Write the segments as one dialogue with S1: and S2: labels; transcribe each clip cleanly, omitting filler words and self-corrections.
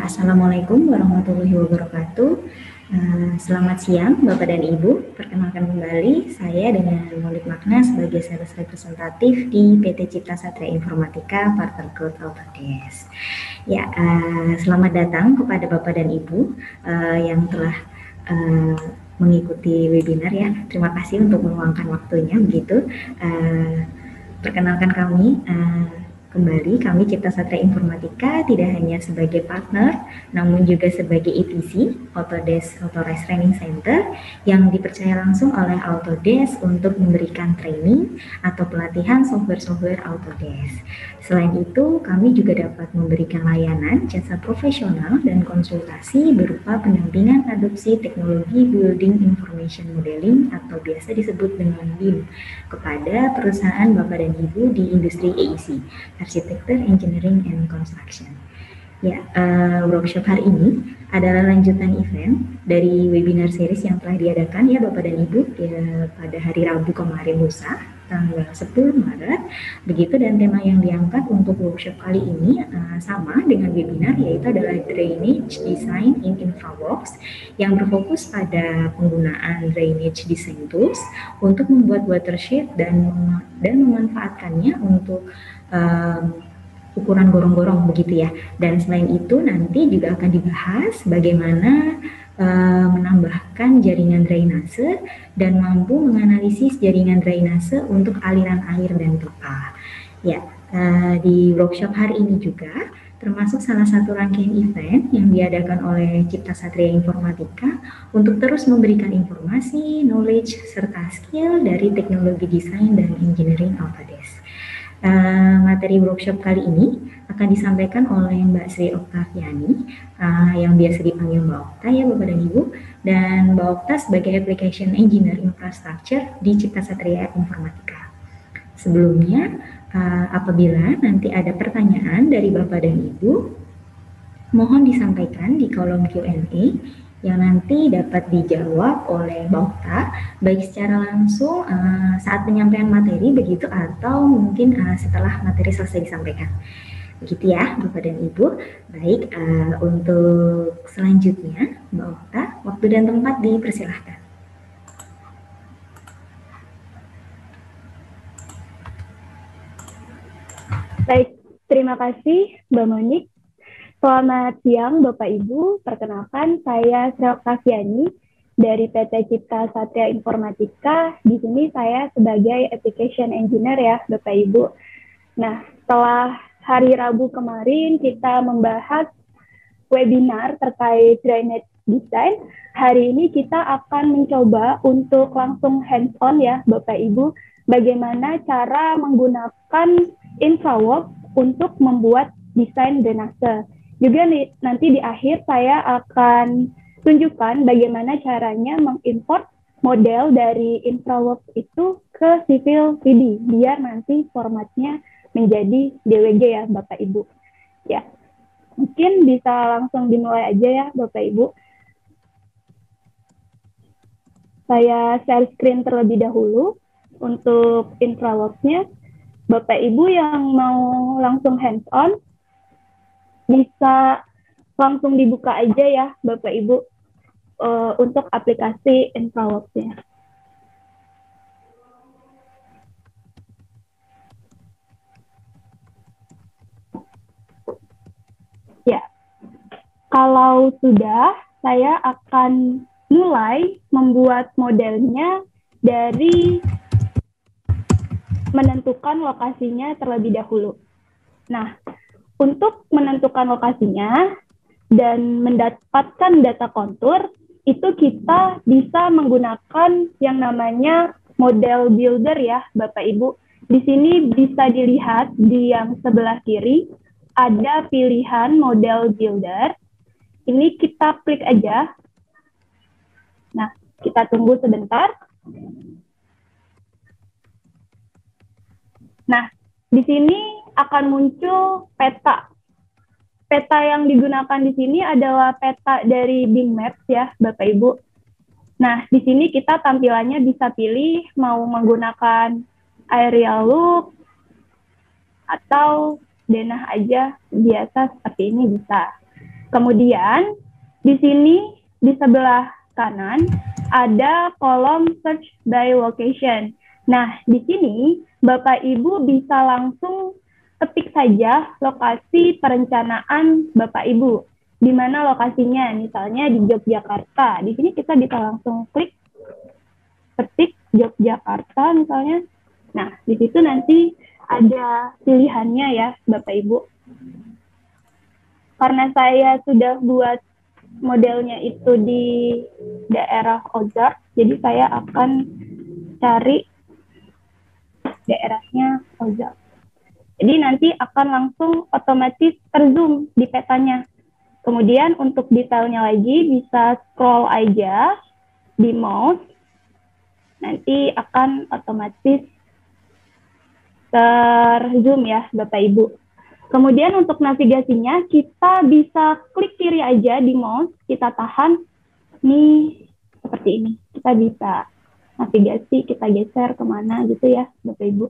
S1: Assalamualaikum warahmatullahi wabarakatuh. Selamat siang Bapak dan Ibu. Perkenalkan kembali saya dengan Maulid Makna sebagai sales representatif di PT Cipta Satria Informatika Partner Growth Autodesk. Ya, selamat datang kepada Bapak dan Ibu yang telah mengikuti webinar ya. Terima kasih untuk meluangkan waktunya begitu. Perkenalkan kembali kami Cipta Satria Informatika tidak hanya sebagai partner, namun juga sebagai ETC, Autodesk Authorized Training Center, yang dipercaya langsung oleh Autodesk untuk memberikan training atau pelatihan software-software Autodesk. Selain itu, kami juga dapat memberikan layanan jasa profesional dan konsultasi berupa pendampingan adopsi teknologi Building Information Modeling atau biasa disebut dengan BIM kepada perusahaan Bapak dan Ibu di industri AEC, Architecture, Engineering, and Construction. Ya, workshop hari ini adalah lanjutan event dari webinar series yang telah diadakan ya Bapak dan Ibu ya, pada hari Rabu kemarin lusa, tanggal 10 Maret, begitu, dan tema yang diangkat untuk workshop kali ini sama dengan webinar, yaitu adalah Drainage Design in InfraWorks yang berfokus pada penggunaan drainage design tools untuk membuat watershed dan memanfaatkannya untuk ukuran gorong-gorong begitu ya. Dan selain itu nanti juga akan dibahas bagaimana menambahkan jaringan drainase dan mampu menganalisis jaringan drainase untuk aliran air dan pipa. Ya, di workshop hari ini juga termasuk salah satu rangkaian event yang diadakan oleh Cipta Satria Informatika untuk terus memberikan informasi, knowledge, serta skill dari teknologi desain dan engineering Autodesk. Materi workshop kali ini akan disampaikan oleh Mbak Sri Oktaviani yang biasa dipanggil Mbak Okta ya Bapak dan Ibu, dan Mbak Okta sebagai Application Engineer Infrastructure di Cipta Satria Informatika. Sebelumnya, apabila nanti ada pertanyaan dari Bapak dan Ibu, mohon disampaikan di kolom Q&A yang nanti dapat dijawab oleh Mbak Okta, baik secara langsung saat penyampaian materi begitu, atau mungkin setelah materi selesai disampaikan. Begitu ya Bapak dan Ibu. Baik, untuk selanjutnya Mbak Okta, waktu dan tempat dipersilahkan.
S2: Baik, terima kasih Mbak Monik. Selamat siang Bapak Ibu, perkenalkan saya Sri Oktaviani dari PT Cipta Satria Informatika. Di sini saya sebagai Application Engineer ya Bapak Ibu. Nah, setelah hari Rabu kemarin kita membahas webinar terkait drainage design, hari ini kita akan mencoba untuk langsung hands-on ya Bapak Ibu, bagaimana cara menggunakan InfraWorks untuk membuat desain drainase. Juga nanti di akhir saya akan tunjukkan bagaimana caranya mengimport model dari InfraWorks itu ke Civil 3D, biar nanti formatnya menjadi DWG ya Bapak Ibu. Ya, mungkin bisa langsung dimulai aja ya Bapak Ibu. Saya share screen terlebih dahulu untuk InfraWorks-nya. Bapak Ibu yang mau langsung hands-on, bisa langsung dibuka aja ya Bapak Ibu untuk aplikasi InfraWorks-nya. Ya, kalau sudah, saya akan mulai membuat modelnya dari menentukan lokasinya terlebih dahulu. Nah, untuk menentukan lokasinya dan mendapatkan data kontur, itu kita bisa menggunakan yang namanya model builder ya Bapak Ibu. Di sini bisa dilihat di yang sebelah kiri, ada pilihan model builder. Ini kita klik aja. Nah, kita tunggu sebentar. Nah, di sini akan muncul peta. Peta yang digunakan di sini adalah peta dari Bing Maps ya, Bapak Ibu. Nah, di sini kita tampilannya bisa pilih mau menggunakan aerial look atau denah aja biasa seperti ini bisa. Kemudian di sini di sebelah kanan ada kolom search by location. Nah, di sini Bapak Ibu bisa langsung ketik saja lokasi perencanaan Bapak Ibu. Di mana lokasinya? Misalnya di Yogyakarta. Di sini kita bisa langsung klik ketik Yogyakarta misalnya. Nah, di situ nanti ada pilihannya ya, Bapak Ibu. Karena saya sudah buat modelnya itu di daerah Ozark, jadi saya akan cari daerahnya Ozark. Jadi nanti akan langsung otomatis terzoom di petanya. Kemudian untuk detailnya lagi bisa scroll aja di mouse, nanti akan otomatis terzoom ya Bapak Ibu. Kemudian untuk navigasinya kita bisa klik kiri aja di mouse, kita tahan, nih seperti ini. Kita bisa navigasi, kita geser kemana gitu ya Bapak Ibu.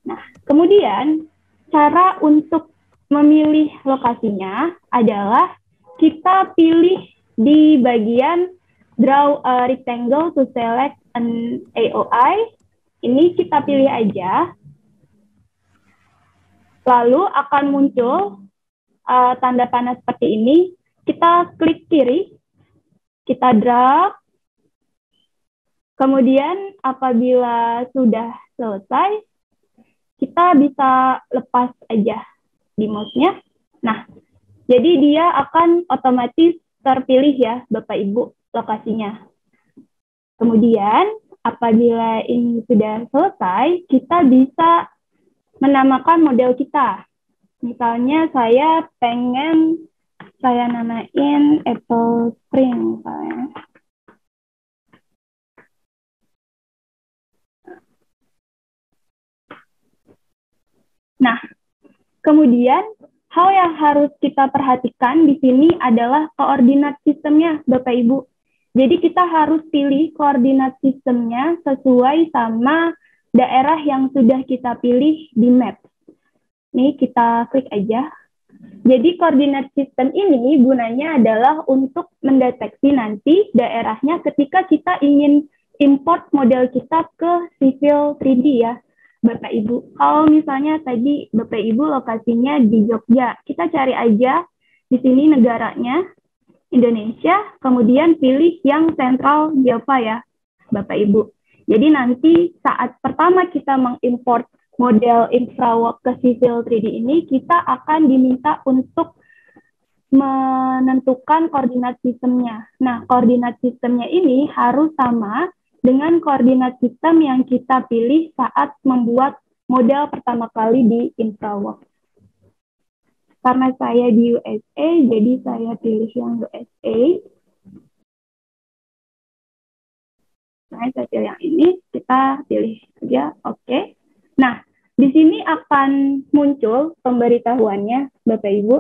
S2: Nah, kemudian cara untuk memilih lokasinya adalah kita pilih di bagian draw a rectangle to select an AOI. Ini kita pilih aja. Lalu akan muncul tanda panah seperti ini. Kita klik kiri, kita drag. Kemudian apabila sudah selesai, kita bisa lepas aja di mouse-nya. Nah, jadi dia akan otomatis terpilih ya Bapak Ibu lokasinya. Kemudian apabila ini sudah selesai, kita bisa menamakan model kita. Misalnya saya pengen saya namain Apple Spring misalnya. Nah, kemudian hal yang harus kita perhatikan di sini adalah koordinat sistemnya, Bapak Ibu. Jadi kita harus pilih koordinat sistemnya sesuai sama daerah yang sudah kita pilih di map. Nih kita klik aja. Jadi koordinat sistem ini gunanya adalah untuk mendeteksi nanti daerahnya ketika kita ingin import model kita ke Civil 3D ya. Bapak Ibu, kalau misalnya tadi Bapak Ibu lokasinya di Jogja, kita cari aja di sini negaranya Indonesia, kemudian pilih yang Central Java ya, Bapak Ibu. Jadi nanti saat pertama kita mengimport model InfraWorks ke Civil 3D ini, kita akan diminta untuk menentukan koordinat sistemnya. Nah, koordinat sistemnya ini harus sama dengan koordinat sistem yang kita pilih saat membuat model pertama kali di InfraWorks. Karena saya di USA, jadi saya pilih yang USA. Nah, saya pilih yang ini, kita pilih saja, oke. Nah, di sini akan muncul pemberitahuannya, Bapak Ibu.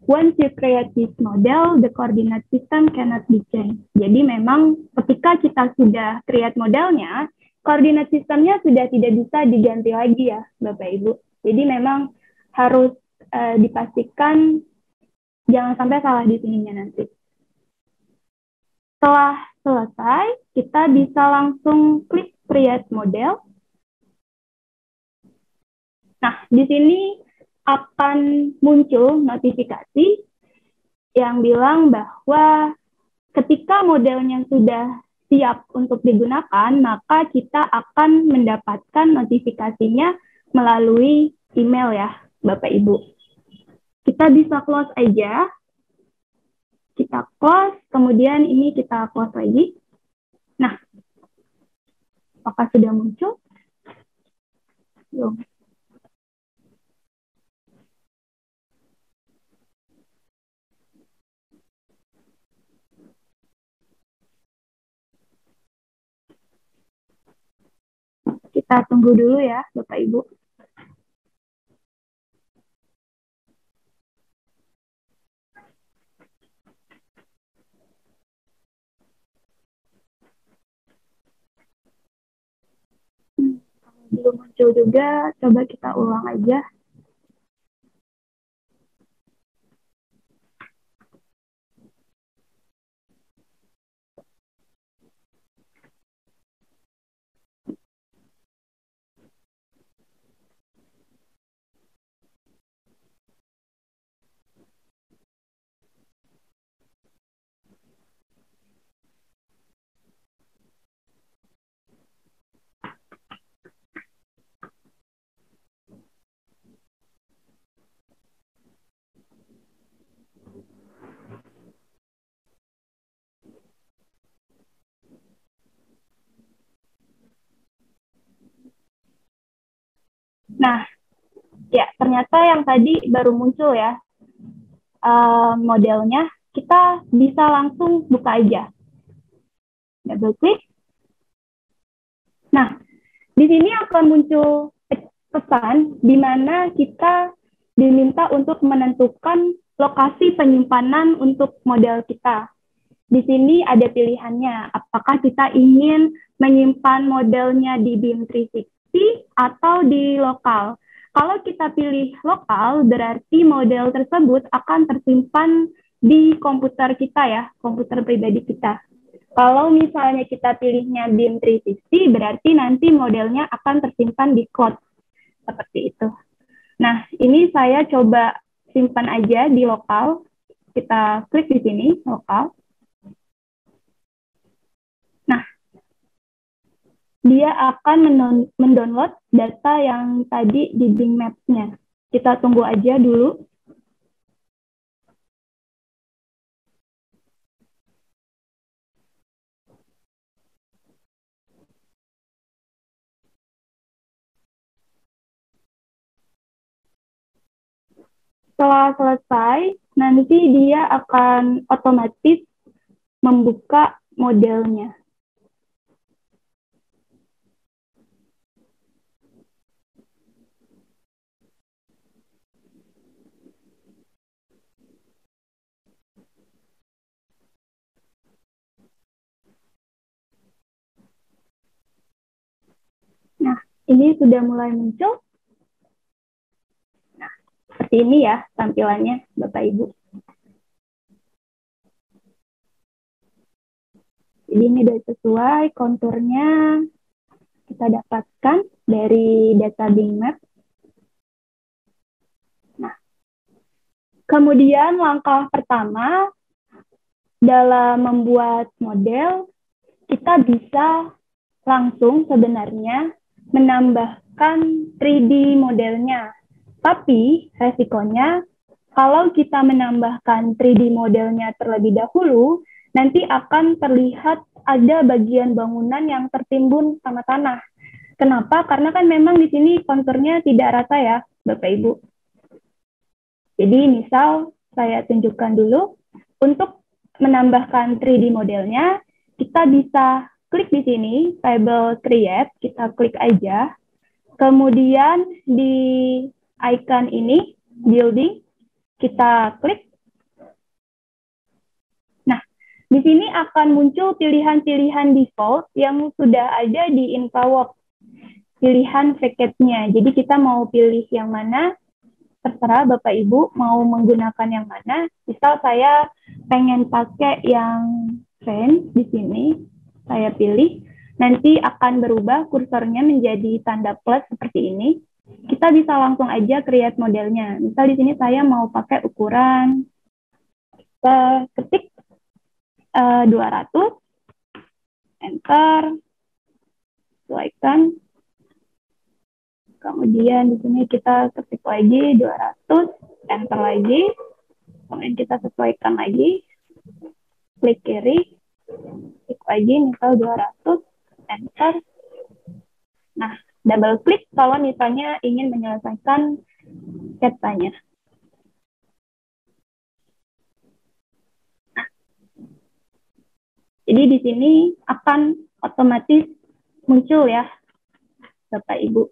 S2: Once you create this model, the coordinate system cannot be changed. Jadi memang ketika kita sudah create modelnya, koordinat sistemnya sudah tidak bisa diganti lagi ya, Bapak Ibu. Jadi memang harus dipastikan jangan sampai salah di sininya nanti. Setelah selesai, kita bisa langsung klik create model. Nah, di sini akan muncul notifikasi yang bilang bahwa ketika modelnya sudah siap untuk digunakan, maka kita akan mendapatkan notifikasinya melalui email ya, Bapak Ibu. Kita bisa close aja. Kita close, kemudian ini kita close lagi. Nah, apakah sudah muncul? Belum. Kita tunggu dulu ya, Bapak Ibu. Belum muncul juga, coba kita ulang aja. Nah, ya ternyata yang tadi baru muncul ya modelnya. Kita bisa langsung buka aja. Double klik. Nah, di sini akan muncul pesan di mana kita diminta untuk menentukan lokasi penyimpanan untuk model kita. Di sini ada pilihannya, apakah kita ingin menyimpan modelnya di BIM 360 atau di lokal. Kalau kita pilih lokal, berarti model tersebut akan tersimpan di komputer kita ya, komputer pribadi kita. Kalau misalnya kita pilihnya BIM 360, berarti nanti modelnya akan tersimpan di cloud, seperti itu. Nah, ini saya coba simpan aja di lokal. Kita klik di sini, lokal. Nah, dia akan mendownload data yang tadi di Bing Maps-nya. Kita tunggu aja dulu. Setelah selesai, nanti dia akan otomatis membuka modelnya. Nah, ini sudah mulai muncul. Nah, seperti ini ya tampilannya, Bapak Ibu. Jadi ini sudah sesuai konturnya kita dapatkan dari data Bing Map. Nah, kemudian langkah pertama dalam membuat model, kita bisa langsung sebenarnya menambahkan 3D modelnya. Tapi resikonya kalau kita menambahkan 3D modelnya terlebih dahulu, nanti akan terlihat ada bagian bangunan yang tertimbun sama tanah. Kenapa? Karena kan memang di sini konturnya tidak rata ya, Bapak Ibu. Jadi misal saya tunjukkan dulu, untuk menambahkan 3D modelnya, kita bisa klik di sini, label create, kita klik aja. Kemudian di icon ini, building, kita klik. Nah, di sini akan muncul pilihan-pilihan default yang sudah ada di InfraWorks. Pilihan package-nya. Jadi kita mau pilih yang mana, terserah Bapak Ibu mau menggunakan yang mana. Misal saya pengen pakai yang Fence di sini, saya pilih. Nanti akan berubah kursornya menjadi tanda plus seperti ini. Kita bisa langsung aja create modelnya. Misal di sini saya mau pakai ukuran, kita ketik 200, enter, sesuaikan. Kemudian di sini kita ketik lagi 200, enter lagi. Kemudian kita sesuaikan lagi, klik kiri, klik lagi misal 200, enter. Nah, double klik kalau misalnya ingin menyelesaikan sketsanya. Nah, jadi di sini akan otomatis muncul ya, Bapak Ibu,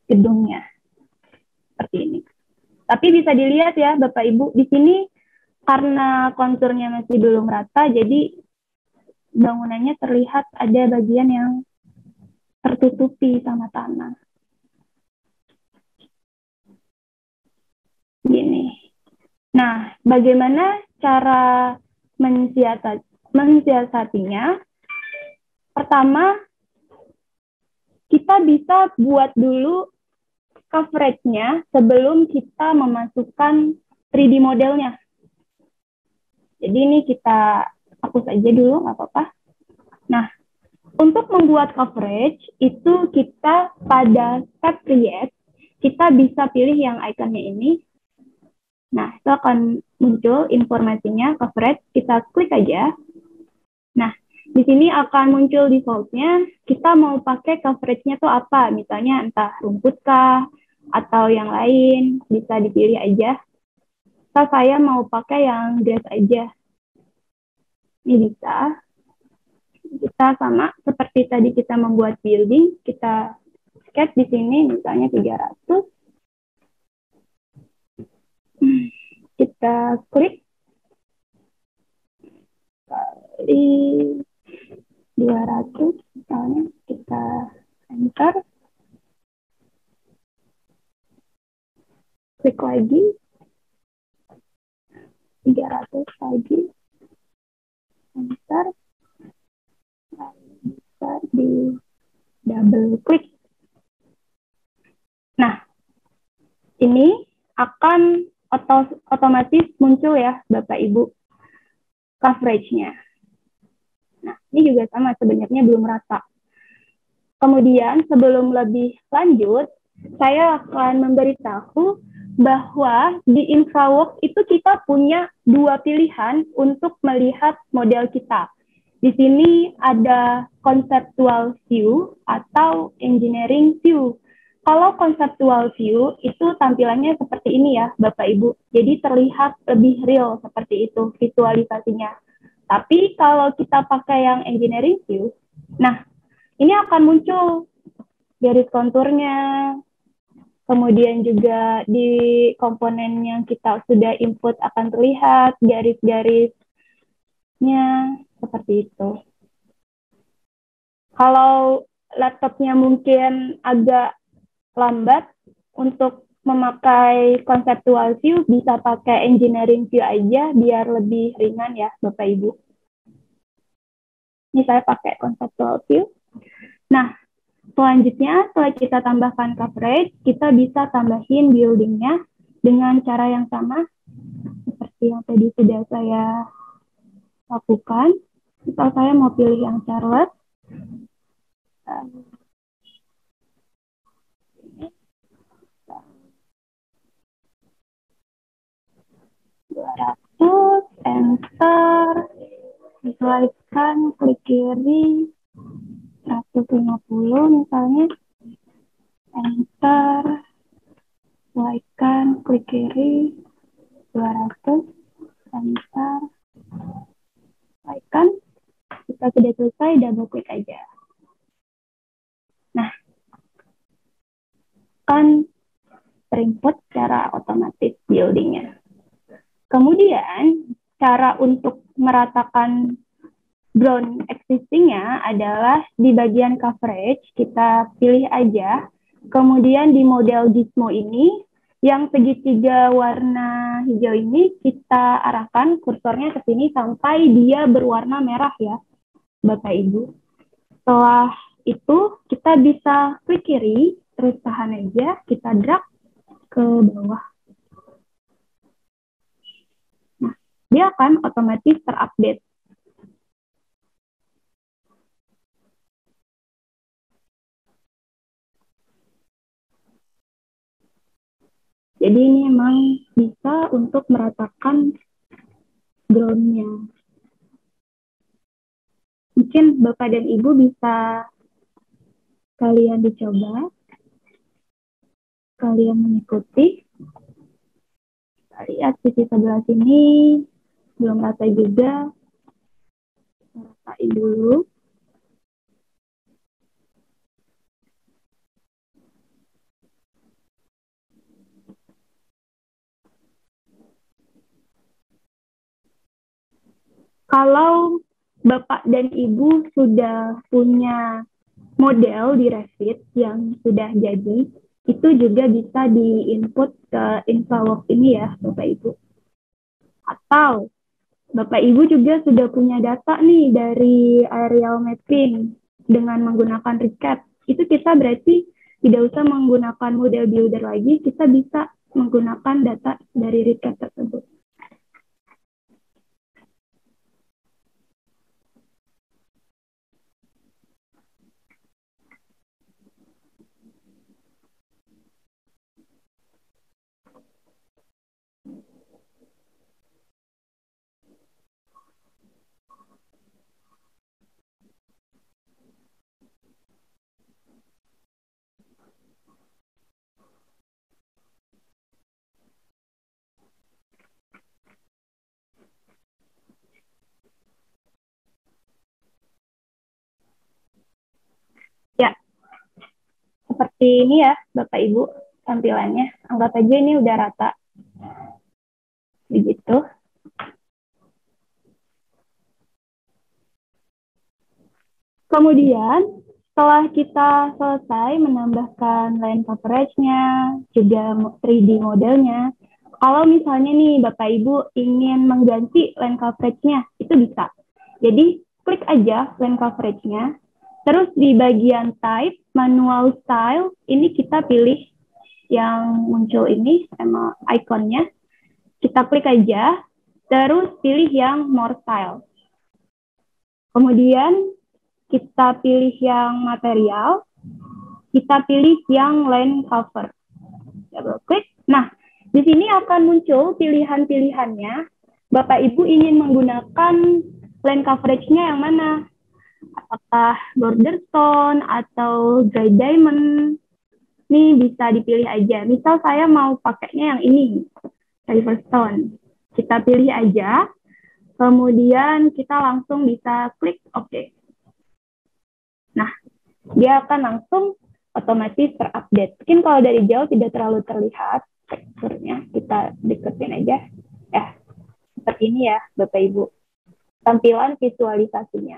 S2: gedungnya seperti ini. Tapi bisa dilihat ya Bapak Ibu, di sini karena konturnya masih belum rata, jadi bangunannya terlihat ada bagian yang tertutupi sama tanah. Gini. Nah, bagaimana cara mensiasatinya? Pertama, kita bisa buat dulu coverage-nya sebelum kita memasukkan 3D modelnya. Jadi ini kita hapus aja dulu, nggak apa-apa. Nah, untuk membuat coverage, itu kita pada tab create, kita bisa pilih yang ikonnya ini. Nah, itu akan muncul informasinya, coverage, kita klik aja. Nah, Di sini akan muncul default-nya, kita mau pakai coverage-nya tuh apa, misalnya entah rumput kah, atau yang lain, bisa dipilih aja. Atau saya mau pakai yang grass aja. Ini bisa. Kita sama seperti tadi kita membuat building, kita sketch di sini misalnya 300. Kita klik kali 200 misalnya, kita enter, klik lagi 300 lagi, enter, bisa di double klik. Nah, ini akan otomatis muncul ya Bapak Ibu coverage-nya. Nah, ini juga sama, sebenarnya belum rata. Kemudian sebelum lebih lanjut, saya akan memberitahu bahwa di InfraWorks itu kita punya dua pilihan untuk melihat model kita. Di sini ada conceptual view atau engineering view. Kalau conceptual view itu tampilannya seperti ini ya, Bapak Ibu. Jadi terlihat lebih real seperti itu visualisasinya. Tapi kalau kita pakai yang engineering view, nah ini akan muncul garis konturnya, kemudian juga di komponen yang kita sudah input akan terlihat garis-garisnya seperti itu. Kalau laptopnya mungkin agak lambat untuk memakai conceptual view, bisa pakai engineering view aja biar lebih ringan ya Bapak Ibu. Ini saya pakai conceptual view. Nah, selanjutnya setelah kita tambahkan coverage, kita bisa tambahin buildingnya dengan cara yang sama seperti yang tadi sudah saya lakukan. Misal saya mau pilih yang Charlotte, 200, enter, sesuaikan, klik kiri, 150 misalnya, enter, sesuaikan, klik kiri, 200, enter, sesuaikan. Kita sudah selesai, double klik aja. Nah, kan terinput secara otomatis buildingnya. Kemudian, cara untuk meratakan ground existing-nya adalah di bagian coverage, kita pilih aja. Kemudian di model gizmo ini, yang segitiga warna hijau ini, kita arahkan kursornya ke sini sampai dia berwarna merah ya, Bapak Ibu. Setelah itu, kita bisa klik kiri, terus tahan aja, kita drag ke bawah. Nah, dia akan otomatis terupdate. Jadi ini memang bisa untuk meratakan ground-nya. Mungkin Bapak dan Ibu bisa kalian dicoba, kalian mengikuti. Kita lihat sisi sebelah sini, belum rata juga. Ratain dulu. Kalau Bapak dan Ibu sudah punya model di Revit yang sudah jadi, itu juga bisa di-input ke InfraWorks ini ya, Bapak Ibu. Atau Bapak Ibu juga sudah punya data nih dari aerial mapping dengan menggunakan recap. Itu kita berarti tidak usah menggunakan model builder lagi, kita bisa menggunakan data dari recap tersebut. Ya, seperti ini ya Bapak Ibu tampilannya. Anggap aja ini udah rata. Begitu. Kemudian setelah kita selesai menambahkan line coverage-nya, juga 3D modelnya, kalau misalnya nih Bapak Ibu ingin mengganti line coverage-nya, itu bisa. Jadi klik aja line coverage-nya, terus di bagian type, manual style, ini kita pilih yang muncul ini sama ikonnya, kita klik aja, terus pilih yang more style. Kemudian kita pilih yang material, kita pilih yang line cover. Double klik. Nah, di sini akan muncul pilihan-pilihannya. Bapak Ibu ingin menggunakan line coverage-nya yang mana? Apakah border stone atau dry diamond? Ini bisa dipilih aja. Misal saya mau pakainya yang ini, river stone. Kita pilih aja, kemudian kita langsung bisa klik OK. Nah, dia akan langsung otomatis terupdate. Mungkin kalau dari jauh tidak terlalu terlihat teksturnya, kita deketin aja. Ya, seperti ini ya Bapak Ibu. Tampilan visualisasinya.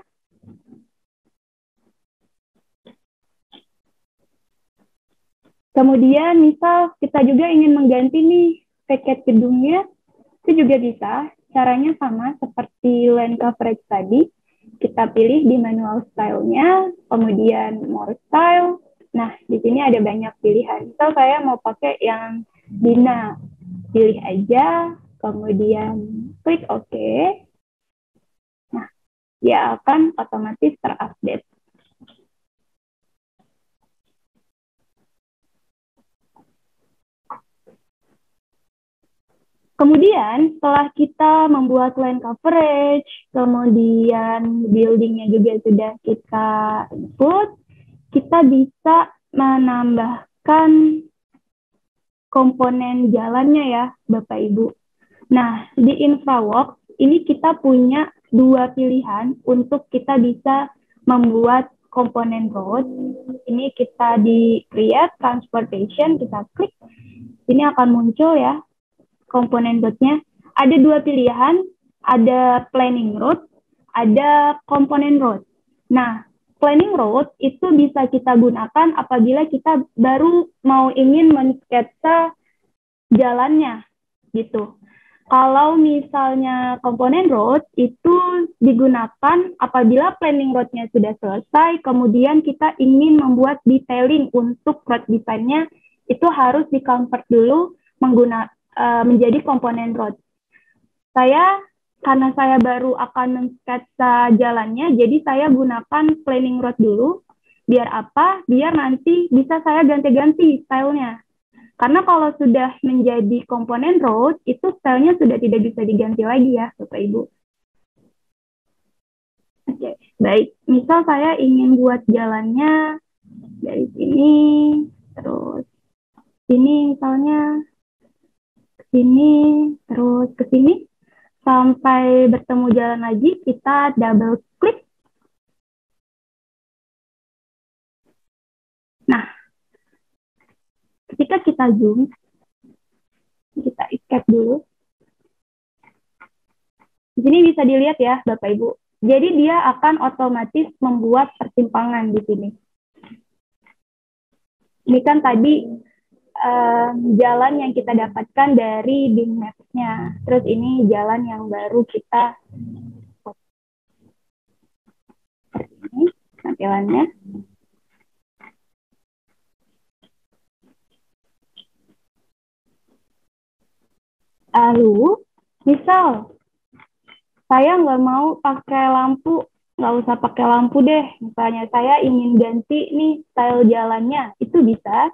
S2: Kemudian misal kita juga ingin mengganti nih paket gedungnya, itu juga bisa. Caranya sama seperti line coverage tadi. Kita pilih di manual style-nya, kemudian more style. Nah, di sini ada banyak pilihan. Misal saya mau pakai yang Dina, pilih aja, kemudian klik OK. Nah, dia akan otomatis terupdate. Kemudian setelah kita membuat line coverage, kemudian buildingnya juga sudah kita input, kita bisa menambahkan komponen jalannya ya Bapak Ibu. Nah, di InfraWorks ini kita punya dua pilihan untuk kita bisa membuat komponen road. Ini kita di create transportation, kita klik. Ini akan muncul ya komponen road-nya. Ada dua pilihan, ada planning road, ada komponen road. Nah, planning road itu bisa kita gunakan apabila kita baru mau ingin mensketsa jalannya gitu. Kalau misalnya komponen road itu digunakan apabila planning road-nya sudah selesai, kemudian kita ingin membuat detailing untuk road design-nya, itu harus di-convert dulu menjadi komponen road. Karena saya baru akan mensketsa jalannya, jadi saya gunakan planning road dulu. Biar apa? Biar nanti bisa saya ganti-ganti stylenya. Karena kalau sudah menjadi komponen road, itu stylenya sudah tidak bisa diganti lagi ya, Bapak Ibu. Oke, baik. Misal saya ingin buat jalannya dari sini, terus sini misalnya, ke sini, terus ke sini, sampai bertemu jalan lagi, kita double klik. Nah, ketika kita zoom, kita escape dulu. Di sini bisa dilihat ya, Bapak Ibu. Jadi dia akan otomatis membuat persimpangan di sini. Ini kan tadi jalan yang kita dapatkan dari Bing Maps-nya. Terus ini jalan yang baru kita seperti ini tampilannya. Lalu, misal saya nggak mau pakai lampu, nggak usah pakai lampu deh. Misalnya saya ingin ganti nih style jalannya, itu bisa.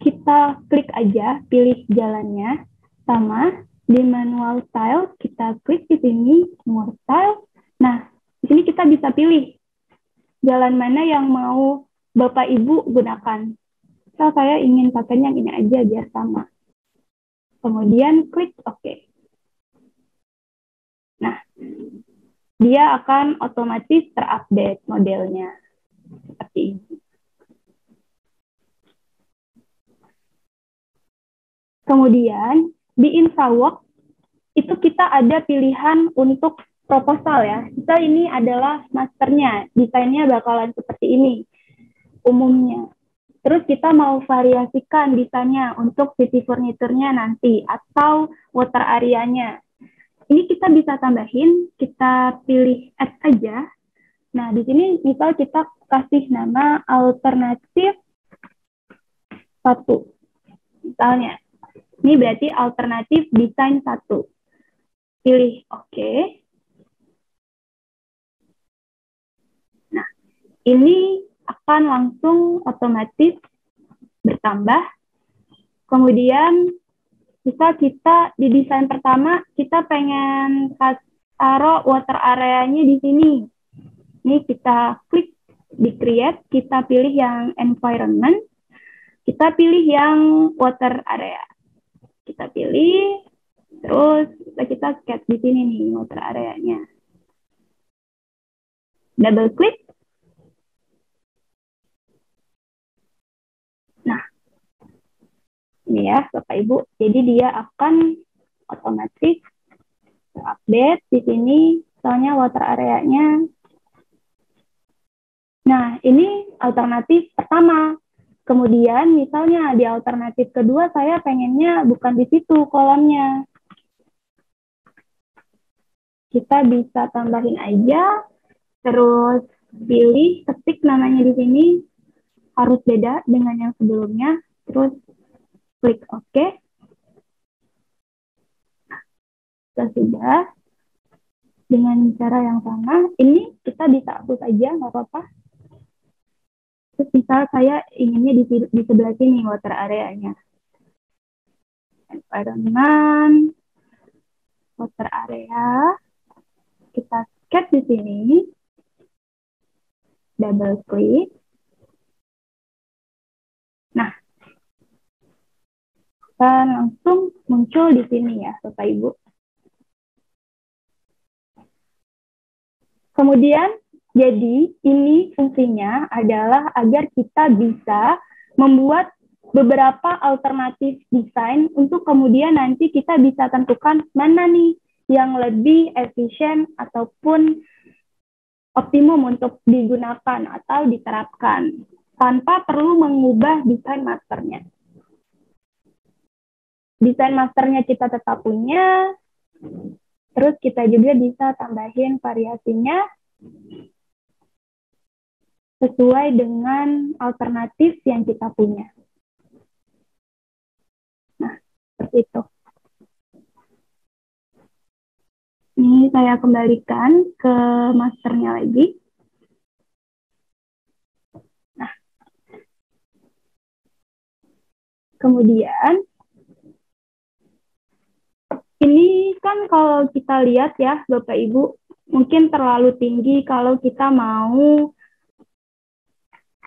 S2: Kita klik aja, pilih jalannya, sama di manual style, kita klik di sini, more style. Nah, di sini kita bisa pilih jalan mana yang mau Bapak Ibu gunakan. So, saya ingin pakai yang ini aja biar sama. Kemudian klik OK. Nah, dia akan otomatis terupdate modelnya. Seperti ini. Kemudian, di InfraWorks, itu kita ada pilihan untuk proposal ya. Kita ini adalah masternya, desainnya bakalan seperti ini umumnya. Terus kita mau variasikan desainnya untuk city furniture-nya nanti atau water area-nya. Ini kita bisa tambahin, kita pilih add aja. Nah, di sini misal kita kasih nama alternatif 1. Misalnya, ini berarti alternatif desain 1. Pilih OK. Nah, ini akan langsung otomatis bertambah. Kemudian bisa kita di desain pertama kita pengen taruh water area-nya di sini. Ini kita klik di create, kita pilih yang environment, kita pilih yang water area. Kita pilih, terus kita sketch di sini nih water area-nya. Double klik. Nah, ini ya Bapak Ibu. Jadi dia akan otomatis update di sini, soalnya water area-nya. Nah, ini alternatif pertama. Kemudian misalnya di alternatif kedua saya pengennya bukan di situ kolomnya. Kita bisa tambahin aja, terus pilih, ketik namanya di sini, harus beda dengan yang sebelumnya, terus klik OK. Sudah. Dengan cara yang sama, ini kita bisa hapus aja, nggak apa-apa. Terus misal saya inginnya di sebelah sini water area-nya. Environment, water area, kita sketch di sini, double klik. Nah, dan langsung muncul di sini ya, Bapak Ibu. Kemudian, jadi ini fungsinya adalah agar kita bisa membuat beberapa alternatif desain untuk kemudian nanti kita bisa tentukan mana nih yang lebih efisien ataupun optimum untuk digunakan atau diterapkan tanpa perlu mengubah desain masternya. Desain masternya kita tetap punya, terus kita juga bisa tambahin variasinya sesuai dengan alternatif yang kita punya. Nah, seperti itu. Ini saya kembalikan ke masternya lagi. Nah, kemudian ini kan kalau kita lihat ya Bapak Ibu, mungkin terlalu tinggi kalau kita mau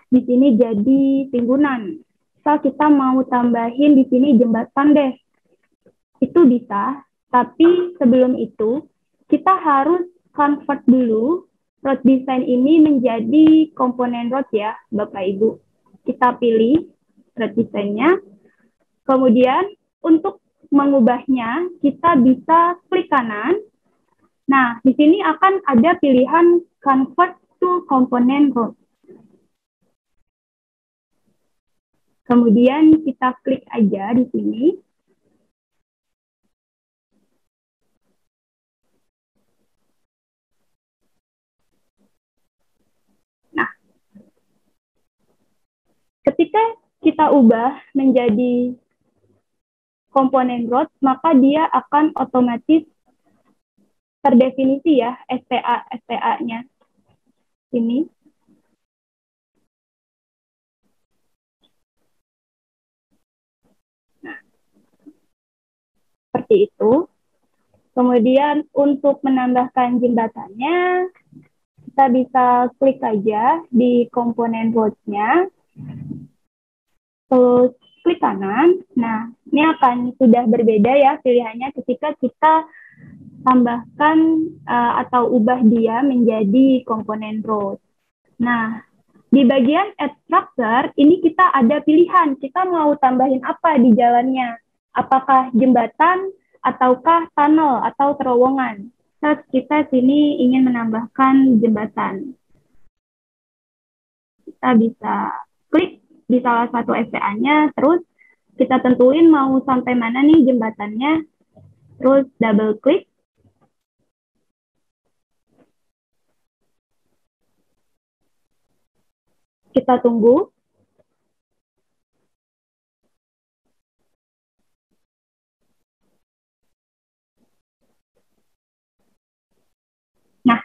S2: di sini jadi timbunan. Misal kita mau tambahin di sini jembatan deh. Itu bisa, tapi sebelum itu kita harus convert dulu road design ini menjadi komponen road ya, Bapak Ibu. Kita pilih road design-nya. Kemudian untuk mengubahnya, kita bisa klik kanan. Nah, di sini akan ada pilihan convert to component road. Kemudian kita klik aja di sini. Ketika kita ubah menjadi komponen road, maka dia akan otomatis terdefinisi ya STA-nya. Ini. Nah, seperti itu. Kemudian untuk menambahkan jembatannya, kita bisa klik aja di komponen road-nya. Terus klik kanan. Nah, ini akan sudah berbeda ya pilihannya ketika kita tambahkan atau ubah dia menjadi komponen rows. Nah, di bagian add structure, ini kita ada pilihan, kita mau tambahin apa di jalannya. Apakah jembatan, ataukah tunnel, atau terowongan. Terus kita sini ingin menambahkan jembatan. Kita bisa klik di salah satu SPA-nya, terus kita tentuin mau sampai mana nih jembatannya, terus double klik. Kita tunggu. Nah,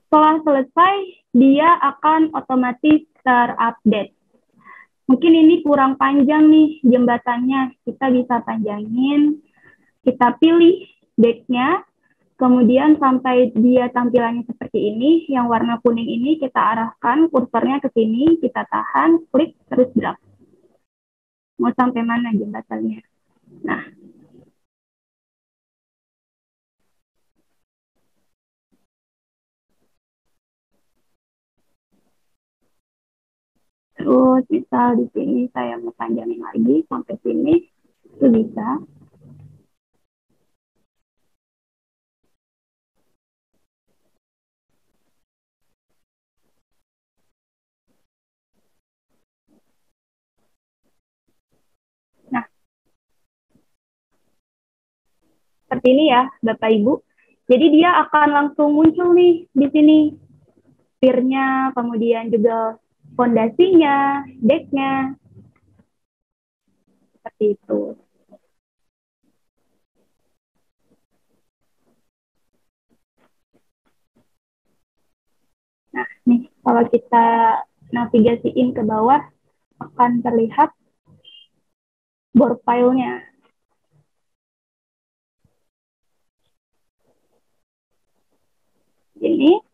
S2: setelah selesai, dia akan otomatis terupdate. Mungkin ini kurang panjang nih jembatannya, kita bisa panjangin, kita pilih decknya, kemudian sampai dia tampilannya seperti ini, yang warna kuning ini kita arahkan kursornya ke sini, kita tahan, klik, terus drag. Mau sampai mana jembatannya. Nah, terus misal di sini saya mau panjangin lagi sampai sini, itu bisa. Nah, seperti ini ya Bapak Ibu. Jadi dia akan langsung muncul nih di sini. Pier-nya, kemudian juga fondasinya, deck-nya. Seperti itu. Nah, nih kalau kita navigasiin ke bawah, akan terlihat board file-nya. Ini.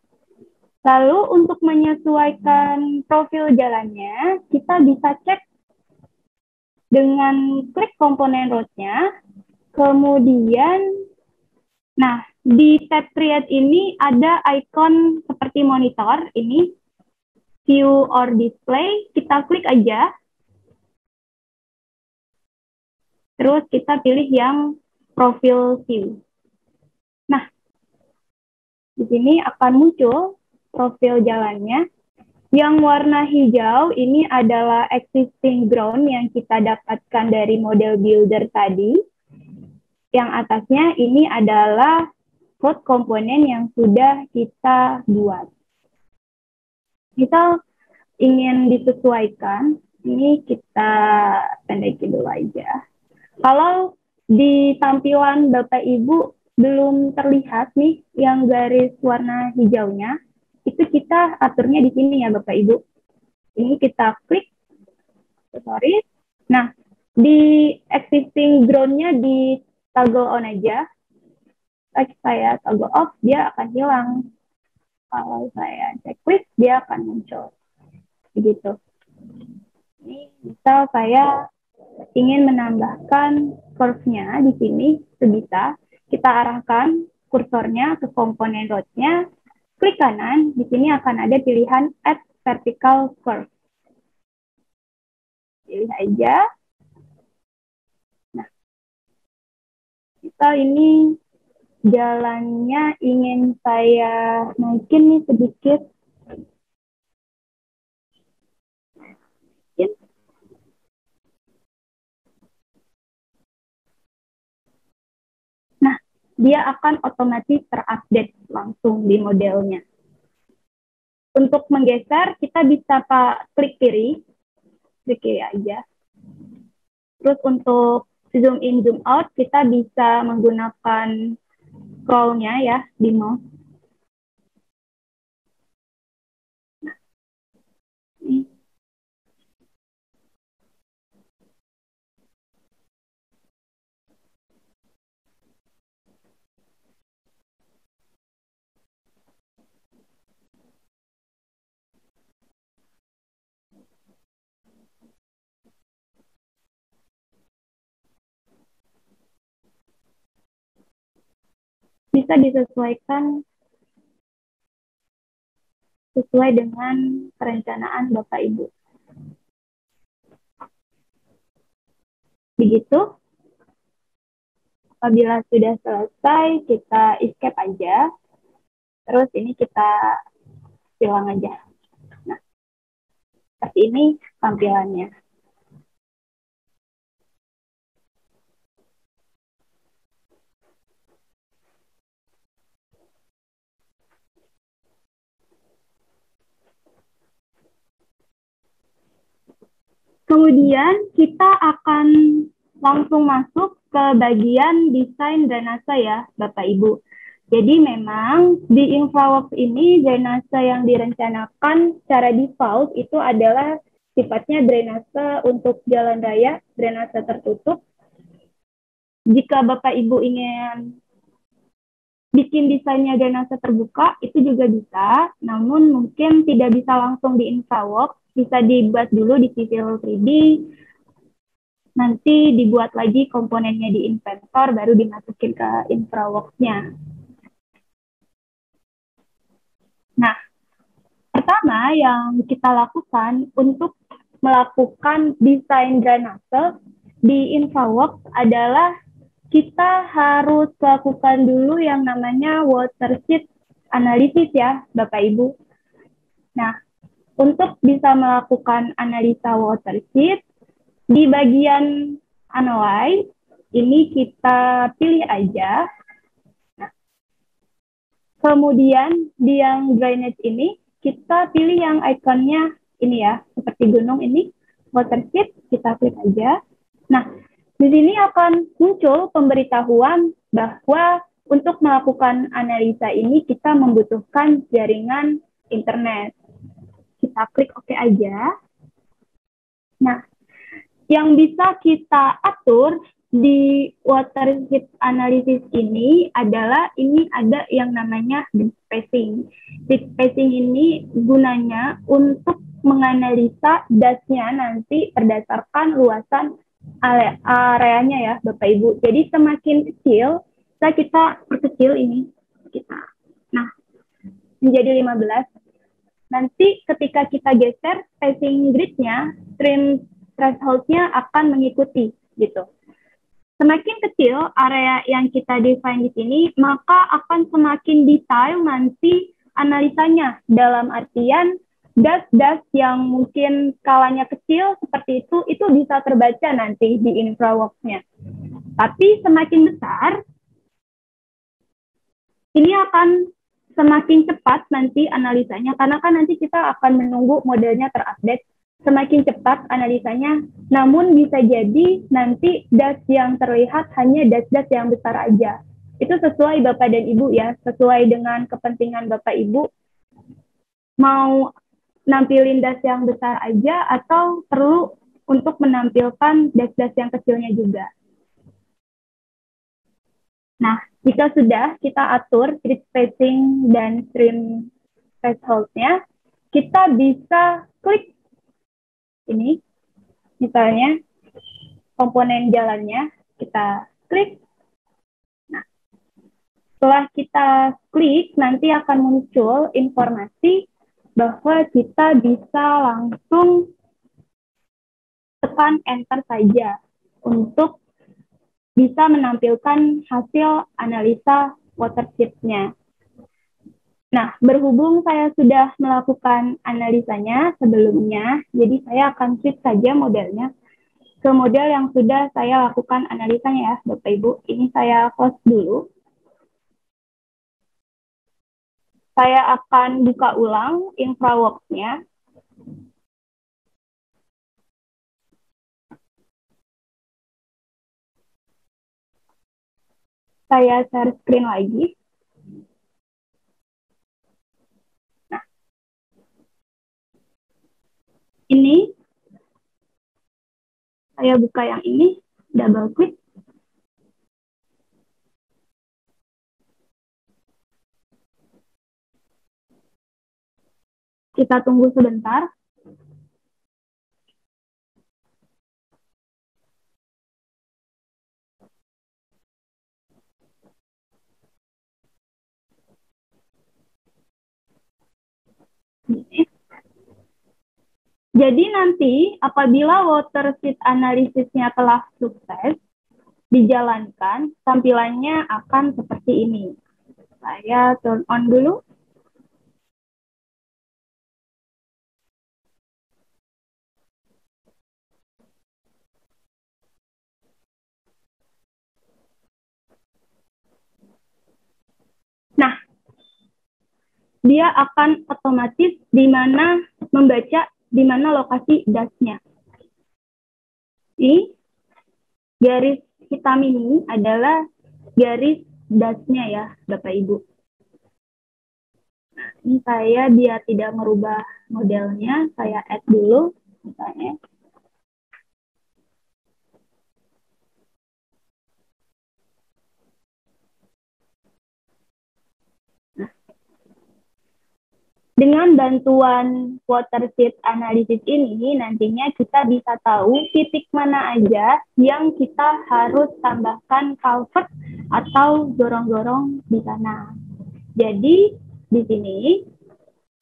S2: Lalu untuk menyesuaikan profil jalannya, kita bisa cek dengan klik komponen road-nya, kemudian, nah, di tab create ini ada icon seperti monitor, ini, view or display, kita klik aja, terus kita pilih yang profil view. Nah, di sini akan muncul profil jalannya. Yang warna hijau ini adalah existing ground yang kita dapatkan dari model builder tadi. Yang atasnya ini adalah code komponen yang sudah kita buat. Misal ingin disesuaikan, ini kita pendekin dulu aja. Kalau di tampilan Bapak Ibu belum terlihat nih yang garis warna hijaunya, itu kita aturnya di sini ya Bapak Ibu. Ini kita klik, sorry. Nah, di existing ground-nya di toggle on aja. Saya toggle off, dia akan hilang. Kalau saya checklist, dia akan muncul. Begitu. Ini misal saya ingin menambahkan curve-nya di sini, bisa. Kita arahkan kursornya ke komponen road-nya, klik kanan, di sini akan ada pilihan add vertical curve. Pilih aja. Nah, kita ini jalannya ingin saya naikin nih sedikit. Nah, dia akan otomatis terupdate langsung di modelnya. Untuk menggeser, kita bisa klik kiri aja. Terus untuk zoom in, zoom out, kita bisa menggunakan scroll-nya ya di mouse. Nah, ini. bisa disesuaikan sesuai dengan perencanaan Bapak Ibu. Begitu. Apabila sudah selesai, kita escape aja. Terus ini kita hilang aja. Nah, seperti ini tampilannya. Kemudian kita akan langsung masuk ke bagian desain drainase ya, Bapak Ibu. Jadi memang di InfraWorks ini drainase yang direncanakan secara default itu adalah sifatnya drainase untuk jalan raya, drainase tertutup. Jika Bapak Ibu ingin bikin desainnya drainase terbuka, itu juga bisa, namun mungkin tidak bisa langsung di InfraWorks, bisa dibuat dulu di Civil 3D, nanti dibuat lagi komponennya di Inventor, baru dimasukin ke InfraWorks-nya. Nah, pertama yang kita lakukan untuk melakukan desain drainase di InfraWorks adalah kita harus lakukan dulu yang namanya watershed analysis ya, Bapak Ibu. Nah, untuk bisa melakukan analisa watershed, di bagian analyze, ini kita pilih aja. Nah, kemudian di yang drainage ini, kita pilih yang ikonnya ini ya, seperti gunung ini, watershed, kita klik aja. Nah, di sini akan muncul pemberitahuan bahwa untuk melakukan analisa ini kita membutuhkan jaringan internet. Kita klik OK aja. Nah, yang bisa kita atur di watershed analysis ini adalah ini ada yang namanya grid spacing. Grid spacing ini gunanya untuk menganalisa dasnya nanti berdasarkan luasan areanya ya Bapak Ibu. Jadi semakin kecil, kita perkecil ini kita. Nah, menjadi 15. Nanti ketika kita geser spacing gridnya, stream threshold-nya akan mengikuti gitu. Semakin kecil area yang kita define di sini, maka akan semakin detail nanti analisanya. Dalam artian das-das yang mungkin skalanya kecil seperti itu bisa terbaca nanti di InfraWorks-nya. Tapi semakin besar, ini akan semakin cepat nanti analisanya, karena kan nanti kita akan menunggu modelnya terupdate. Semakin cepat analisanya, namun bisa jadi nanti das yang terlihat hanya das-das yang besar aja. Itu sesuai Bapak dan Ibu ya, sesuai dengan kepentingan Bapak Ibu. Mau nampilin das yang besar aja atau perlu untuk menampilkan das-das yang kecilnya juga. Nah, jika sudah kita atur grid spacing dan stream threshold-nya, kita bisa klik ini, misalnya komponen jalannya, kita klik. Nah, setelah kita klik, nanti akan muncul informasi bahwa kita bisa langsung tekan enter saja untuk bisa menampilkan hasil analisa watershed-nya. Nah, berhubung saya sudah melakukan analisanya sebelumnya, jadi saya akan switch saja modelnya ke model yang sudah saya lakukan analisanya ya, Bapak Ibu. Ini saya close dulu. Saya akan buka ulang InfraWorks-nya. Saya share screen lagi. Nah, ini saya buka yang ini, double klik. Kita tunggu sebentar. Jadi nanti apabila water sheet analisisnya telah sukses dijalankan, tampilannya akan seperti ini. Saya turn on dulu. Nah, dia akan otomatis membaca di mana lokasi dasnya. Ini garis hitam ini adalah garis dasnya ya, Bapak Ibu. Nah, ini saya biar tidak merubah modelnya, saya add dulu misalnya. Dengan bantuan water sheet analysis ini, nantinya kita bisa tahu titik mana aja yang kita harus tambahkan culvert atau gorong-gorong di sana. Jadi, di sini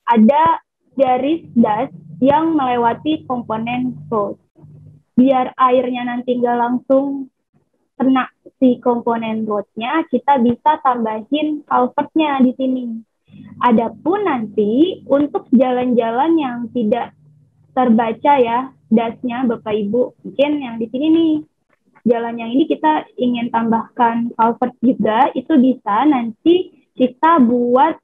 S2: ada garis das yang melewati komponen road. Biar airnya nanti nggak langsung kena si komponen roadnya, kita bisa tambahin culvertnya di sini. Adapun nanti untuk jalan-jalan yang tidak terbaca ya dasnya Bapak Ibu, mungkin yang di sini nih jalan yang ini kita ingin tambahkan culvert juga, itu bisa nanti kita buat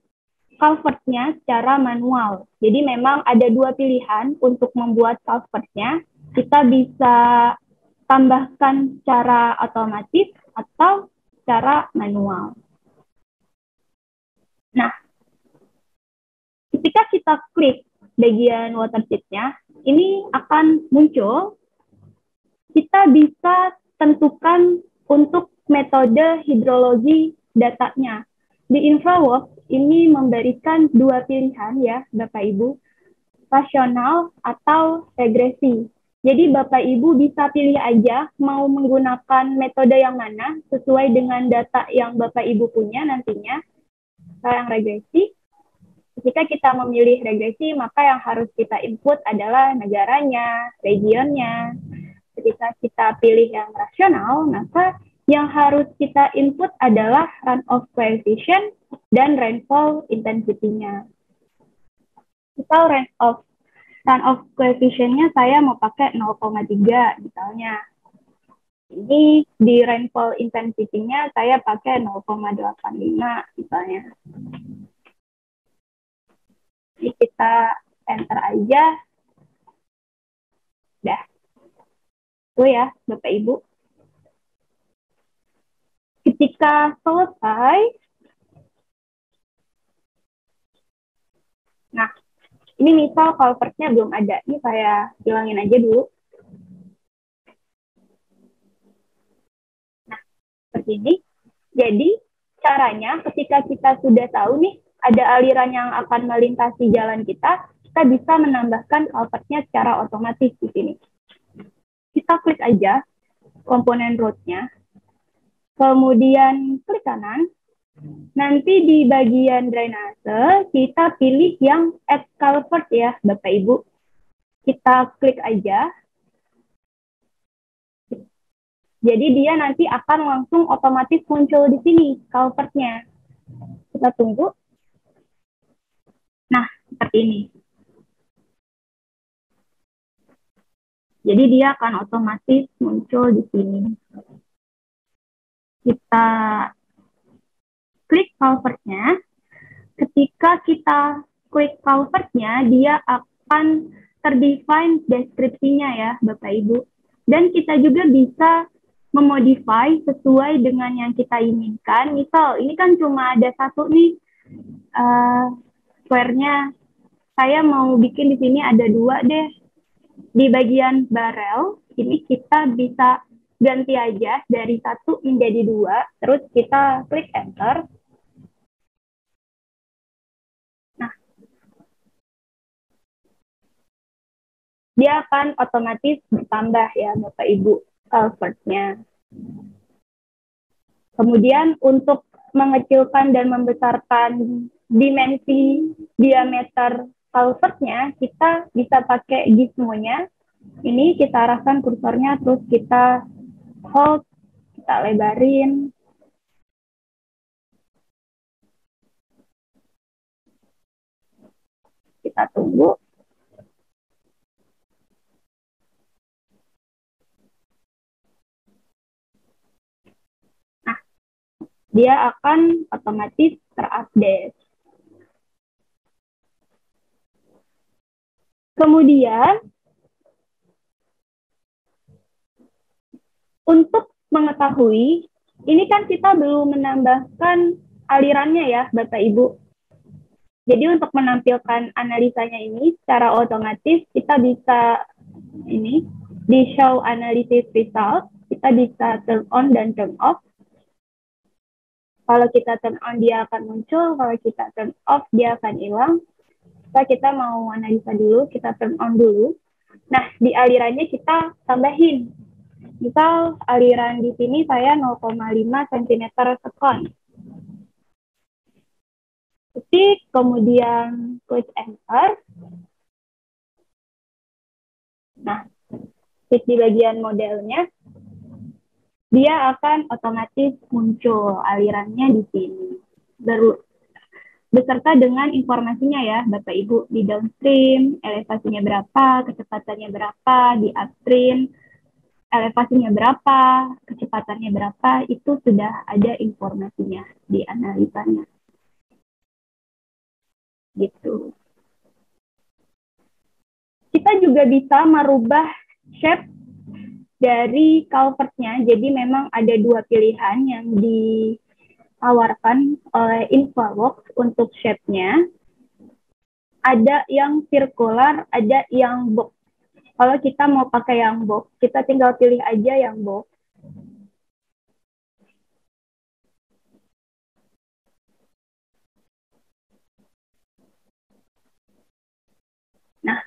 S2: culvertnya secara manual. Jadi memang ada dua pilihan untuk membuat culvertnya, kita bisa tambahkan secara otomatis atau secara manual. Nah, ketika kita klik bagian water sheet-nya, ini akan muncul, kita bisa tentukan untuk metode hidrologi datanya. Di InfraWorks ini memberikan dua pilihan ya Bapak Ibu, rasional atau regresi. Jadi Bapak Ibu bisa pilih aja mau menggunakan metode yang mana sesuai dengan data yang Bapak Ibu punya nantinya. Yang regresi, ketika kita memilih regresi, maka yang harus kita input adalah negaranya, regionnya. Ketika kita pilih yang rasional, maka yang harus kita input adalah runoff coefficient dan rainfall intensity-nya. Misal runoff coefficient-nya saya mau pakai 0,3 misalnya. Ini di rainfall intensity-nya saya pakai 0,85 misalnya. Jadi kita enter aja. Dah. Itu ya, Bapak Ibu. Ketika selesai, nah, ini misal culvertnya belum ada. Ini saya hilangin aja dulu. Nah, seperti ini. Jadi, caranya ketika kita sudah tahu nih, ada aliran yang akan melintasi jalan kita bisa menambahkan culvertnya secara otomatis di sini. Kita klik aja komponen road-nya, kemudian klik kanan, nanti di bagian drainase kita pilih yang add culvert ya Bapak Ibu. Kita klik aja. Jadi dia nanti akan langsung otomatis muncul di sini culvertnya. Kita tunggu. Nah, seperti ini. Jadi dia akan otomatis muncul di sini. Kita klik culvertnya. Ketika kita klik culvertnya, dia akan terdefine deskripsinya ya Bapak Ibu. Dan kita juga bisa memodify sesuai dengan yang kita inginkan. Misal ini kan cuma ada satu nih square-nya. Saya mau bikin di sini ada dua deh. Di bagian barel ini kita bisa ganti aja dari satu menjadi dua. Terus kita klik enter. Nah, dia akan otomatis bertambah ya Bapak Ibu culvert-nya. Kemudian untuk mengecilkan dan membesarkan dimensi diameter culvertnya, kita bisa pakai gizmo-nya. Ini kita arahkan kursornya, terus kita hold, kita lebarin. Kita tunggu. Nah, dia akan otomatis terupdate. Kemudian, untuk mengetahui, ini kan kita belum menambahkan alirannya ya, Bapak Ibu. Jadi untuk menampilkan analisanya ini secara otomatis, kita bisa ini di show analysis result, kita bisa turn on dan turn off. Kalau kita turn on, dia akan muncul. Kalau kita turn off, dia akan hilang. Kita mau analisa dulu, kita turn on dulu. Nah, di alirannya kita tambahin. Misal aliran di sini saya 0,5 cm sekon. Ketik, kemudian klik enter. Nah, klik di bagian modelnya, dia akan otomatis muncul alirannya di sini. Beserta dengan informasinya ya, Bapak Ibu, di downstream, elevasinya berapa, kecepatannya berapa, di upstream, elevasinya berapa, kecepatannya berapa, itu sudah ada informasinya di analisanya. Gitu. Kita juga bisa merubah shape dari culvertnya. Jadi memang ada dua pilihan yang ditawarkan oleh InfraWorks untuk shape-nya. Ada yang circular, ada yang box. Kalau kita mau pakai yang box, kita tinggal pilih aja yang box. Nah,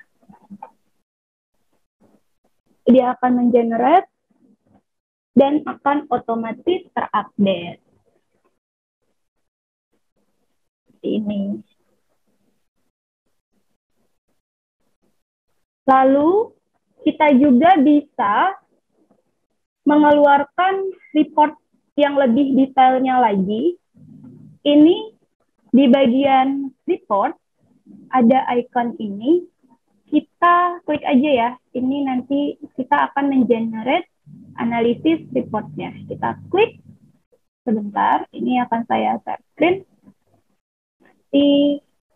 S2: dia akan mengenerate dan akan otomatis terupdate. Seperti ini. Lalu, kita juga bisa mengeluarkan report yang lebih detailnya lagi. Ini di bagian report, ada icon ini. Kita klik aja ya. Ini nanti kita akan mengenerate analisis reportnya. Kita klik sebentar. Ini akan saya share screen. Nanti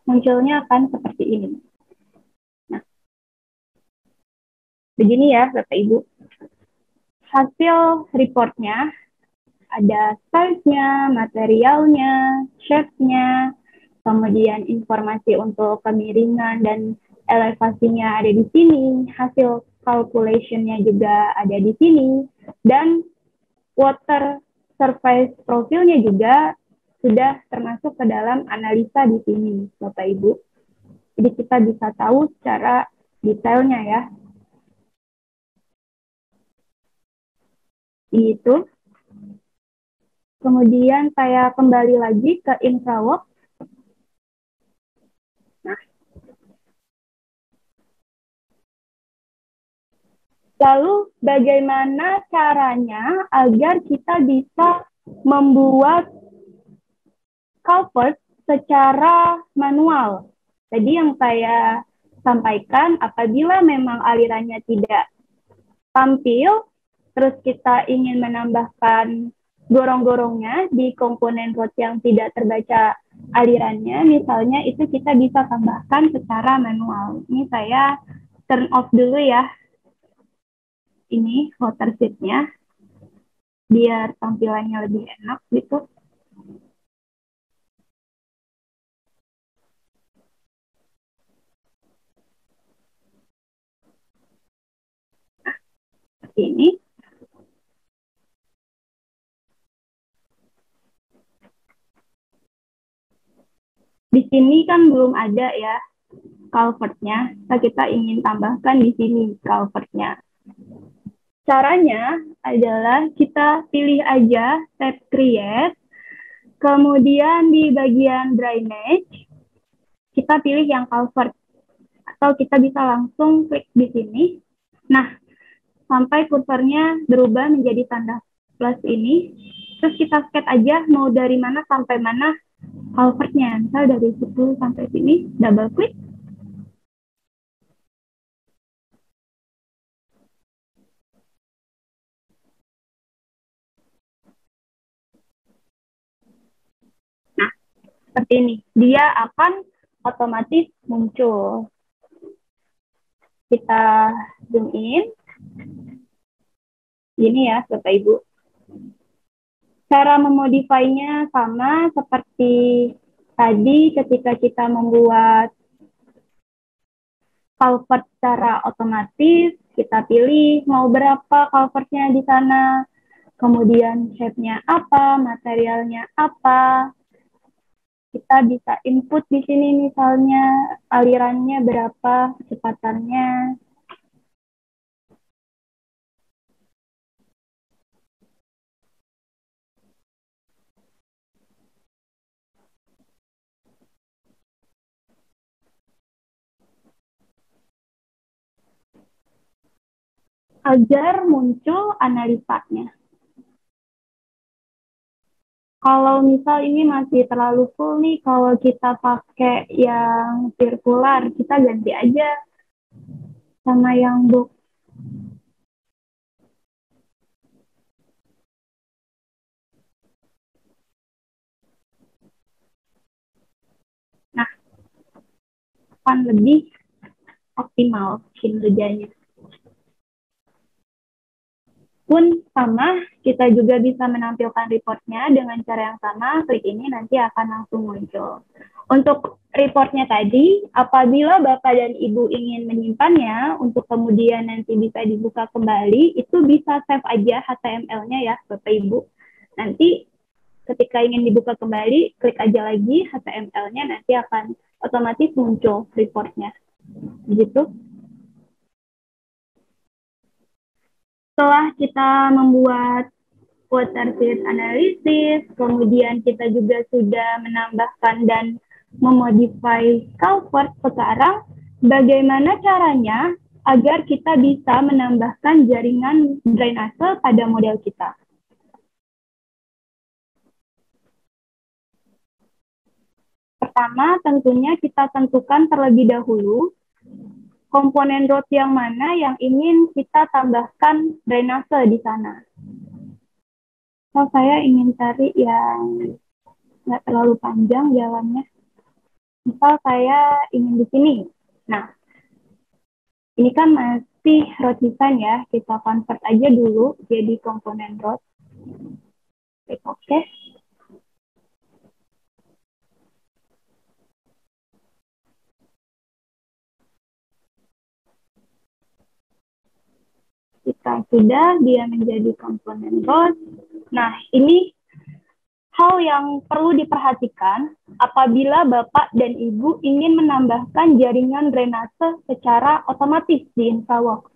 S2: munculnya akan seperti ini. Nah, begini ya Bapak Ibu. Hasil reportnya ada size-nya, materialnya, shape-nya, kemudian informasi untuk kemiringan dan elevasinya ada di sini, hasil calculation-nya juga ada di sini, dan water surface profilnya juga sudah termasuk ke dalam analisa di sini, Bapak Ibu. Jadi kita bisa tahu secara detailnya ya. Itu. Kemudian saya kembali lagi ke InfraWorks. Nah. Lalu bagaimana caranya agar kita bisa membuat culvert secara manual? Tadi yang saya sampaikan, apabila memang alirannya tidak tampil, terus kita ingin menambahkan gorong-gorongnya di komponen road yang tidak terbaca alirannya, misalnya itu kita bisa tambahkan secara manual. Ini saya turn off dulu ya. Ini water sheet-nya, biar tampilannya lebih enak gitu. Nah, seperti ini. Di sini kan belum ada ya culvert-nya. Kita ingin tambahkan di sini culvert-nya. Caranya adalah kita pilih aja tab create, kemudian di bagian drainage, kita pilih yang culvert. atau kita bisa langsung klik di sini. Nah, sampai kursornya berubah menjadi tanda plus ini. Terus kita sket aja mau dari mana sampai mana culvertnya. Misal dari situ sampai sini, double klik. Nah, seperti ini. Dia akan otomatis muncul. Kita zoom in. Ini ya, Bapak Ibu. Cara memodifinya sama seperti tadi ketika kita membuat culvert secara otomatis, kita pilih mau berapa culvertnya di sana, kemudian shape-nya apa, materialnya apa. Kita bisa input di sini misalnya alirannya berapa, kecepatannya. Agar muncul analisanya. Kalau misal ini masih terlalu full nih, kalau kita pakai yang sirkular, kita ganti aja sama yang box. Nah, akan lebih optimal kinerjanya. Pun sama, kita juga bisa menampilkan reportnya dengan cara yang sama, klik ini nanti akan langsung muncul. Untuk reportnya tadi, apabila Bapak dan Ibu ingin menyimpannya, untuk kemudian nanti bisa dibuka kembali, itu bisa save aja HTML-nya ya Bapak Ibu. Nanti ketika ingin dibuka kembali, klik aja lagi HTML-nya, nanti akan otomatis muncul reportnya. Begitu. Setelah kita membuat water sheet analysis, kemudian kita juga sudah menambahkan dan memodify culvert, sekarang bagaimana caranya agar kita bisa menambahkan jaringan drainase pada model kita. Pertama, tentunya kita tentukan terlebih dahulu komponen road yang mana yang ingin kita tambahkan drainase di sana. So, saya ingin cari yang nggak terlalu panjang jalannya. Misal saya ingin di sini. Nah, ini kan masih road design ya. Kita convert aja dulu jadi komponen road. Klik OK. Jika sudah, dia menjadi komponen road. Nah, ini hal yang perlu diperhatikan apabila Bapak dan Ibu ingin menambahkan jaringan drainase secara otomatis di InfraWorks.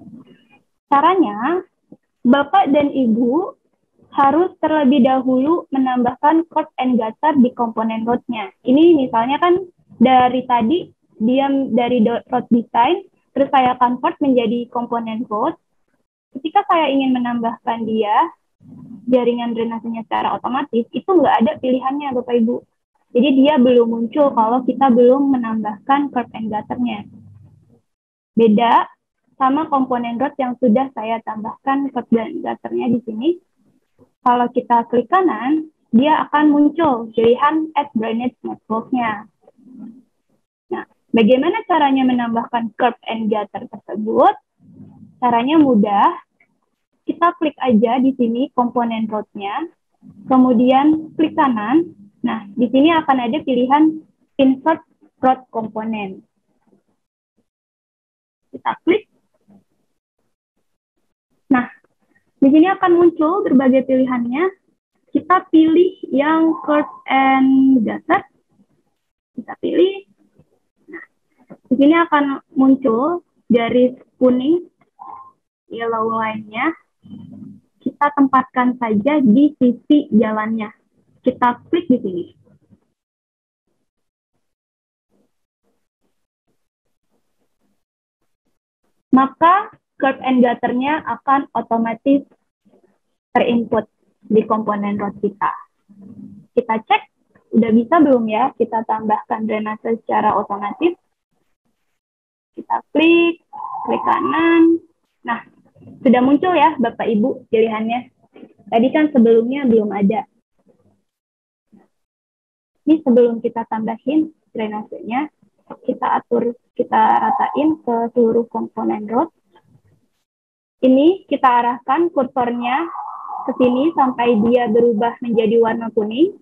S2: Caranya, Bapak dan Ibu harus terlebih dahulu menambahkan curb and gutter di komponen road-nya. Ini misalnya kan dari tadi, dia dari road design, terus saya convert menjadi komponen road. Ketika saya ingin menambahkan dia, jaringan drainasenya secara otomatis, itu nggak ada pilihannya Bapak Ibu. Jadi dia belum muncul kalau kita belum menambahkan curb and gutter-nya. Beda sama komponen road yang sudah saya tambahkan curb and gutter-nya di sini. Kalau kita klik kanan, dia akan muncul pilihan Add Drainage Network-nya. Nah, bagaimana caranya menambahkan curb and gutter tersebut? Caranya mudah. Kita klik aja di sini komponen road-nya, kemudian klik kanan. Nah, di sini akan ada pilihan Insert Road Component. Kita klik. Nah, di sini akan muncul berbagai pilihannya. Kita pilih yang curb and gutter. Kita pilih. Nah, di sini akan muncul garis kuning, yellow line-nya. Kita tempatkan saja di sisi jalannya. Kita klik di sini. maka curve and gutternya akan otomatis terinput di komponen root kita. Kita cek, udah bisa belum ya kita tambahkan drainase secara otomatis. Kita klik kanan. Nah, sudah muncul ya Bapak Ibu pilihannya. Tadi kan sebelumnya belum ada. Ini sebelum kita tambahin drainasenya, kita atur, kita ratain ke seluruh komponen root. Ini kita arahkan kursornya ke sini sampai dia berubah menjadi warna kuning.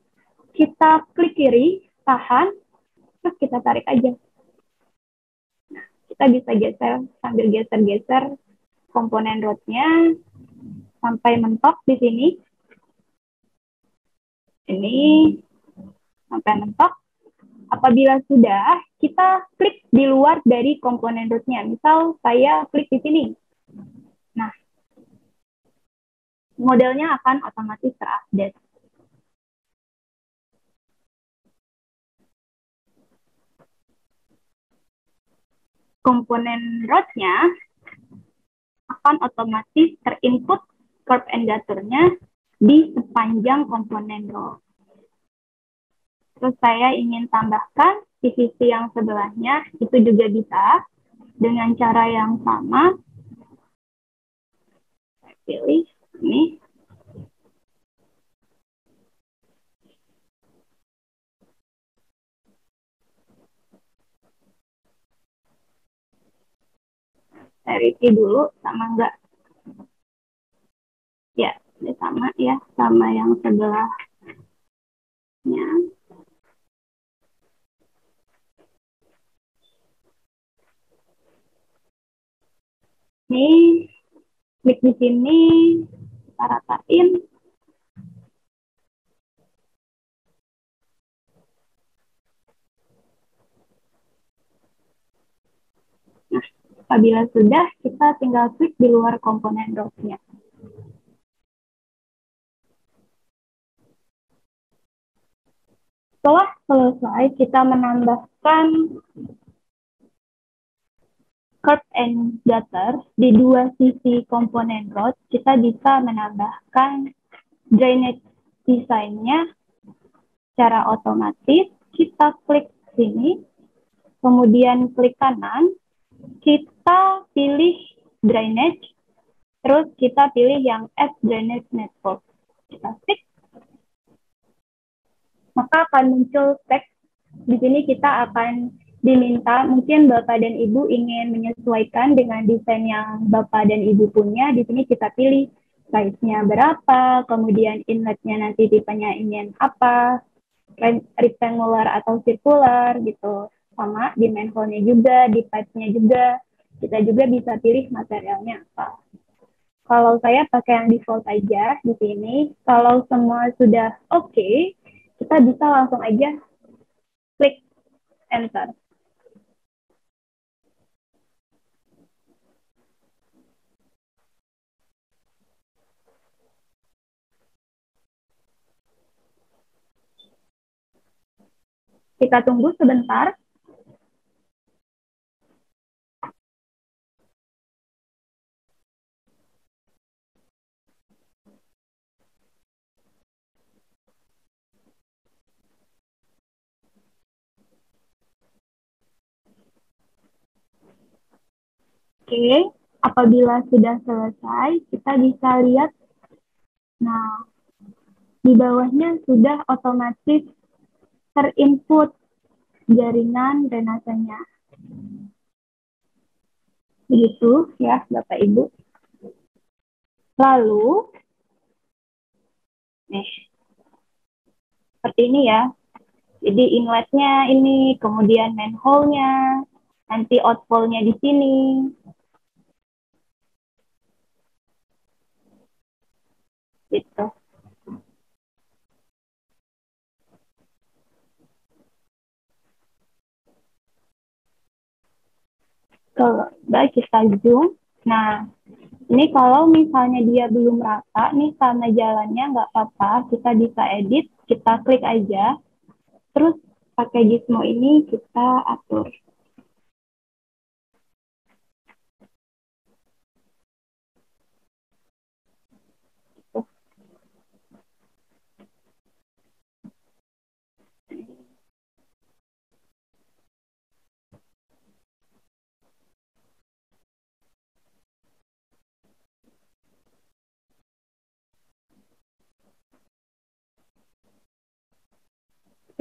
S2: Kita klik kiri, tahan, terus kita tarik aja. Nah, kita bisa geser sambil geser-geser komponen rootnya sampai mentok di sini. Ini sampai mentok. Apabila sudah, kita klik di luar dari komponen rootnya. Misal saya klik di sini. Nah, modelnya akan otomatis terupdate. Komponen rootnya akan otomatis terinput curve and gutternya di sepanjang komponen root. Terus saya ingin tambahkan di sisi yang sebelahnya, itu juga bisa dengan cara yang sama. Saya pilih ini. Saya review dulu sama enggak. Ya, ini sama ya, sama yang sebelahnya. Ini klik di sini, kita ratain. Nah, apabila sudah, kita tinggal klik di luar komponen rootnya. Setelah selesai, kita menambahkan curve and gutter di dua sisi komponen root. Kita bisa menambahkan drainage design-nya secara otomatis. Kita klik sini, kemudian klik kanan, kita pilih drainage, terus kita pilih yang add drainage network. Kita klik, maka akan muncul teks. Di sini kita akan diminta, mungkin Bapak dan Ibu ingin menyesuaikan dengan desain yang Bapak dan Ibu punya. Di sini kita pilih size-nya berapa, kemudian inlet-nya nanti tipenya ingin apa, rectangular atau circular gitu. Sama di manhole-nya juga, di pipe-nya juga. Kita juga bisa pilih materialnya apa. Kalau saya pakai yang default aja di sini. Kalau semua sudah oke, kita bisa langsung aja klik enter. Kita tunggu sebentar. Oke, apabila sudah selesai, kita bisa lihat, nah, di bawahnya sudah otomatis terinput jaringan drainasenya. Begitu ya, Bapak Ibu. Lalu, nih, seperti ini ya. Jadi inletnya ini, kemudian manhole-nya, nanti outfall-nya di sini. Gitu. Coba kita zoom. Nah, ini kalau misalnya dia belum rata, nih karena jalannya nggak apa-apa, kita bisa edit, kita klik aja. Terus pakai gizmo ini kita atur.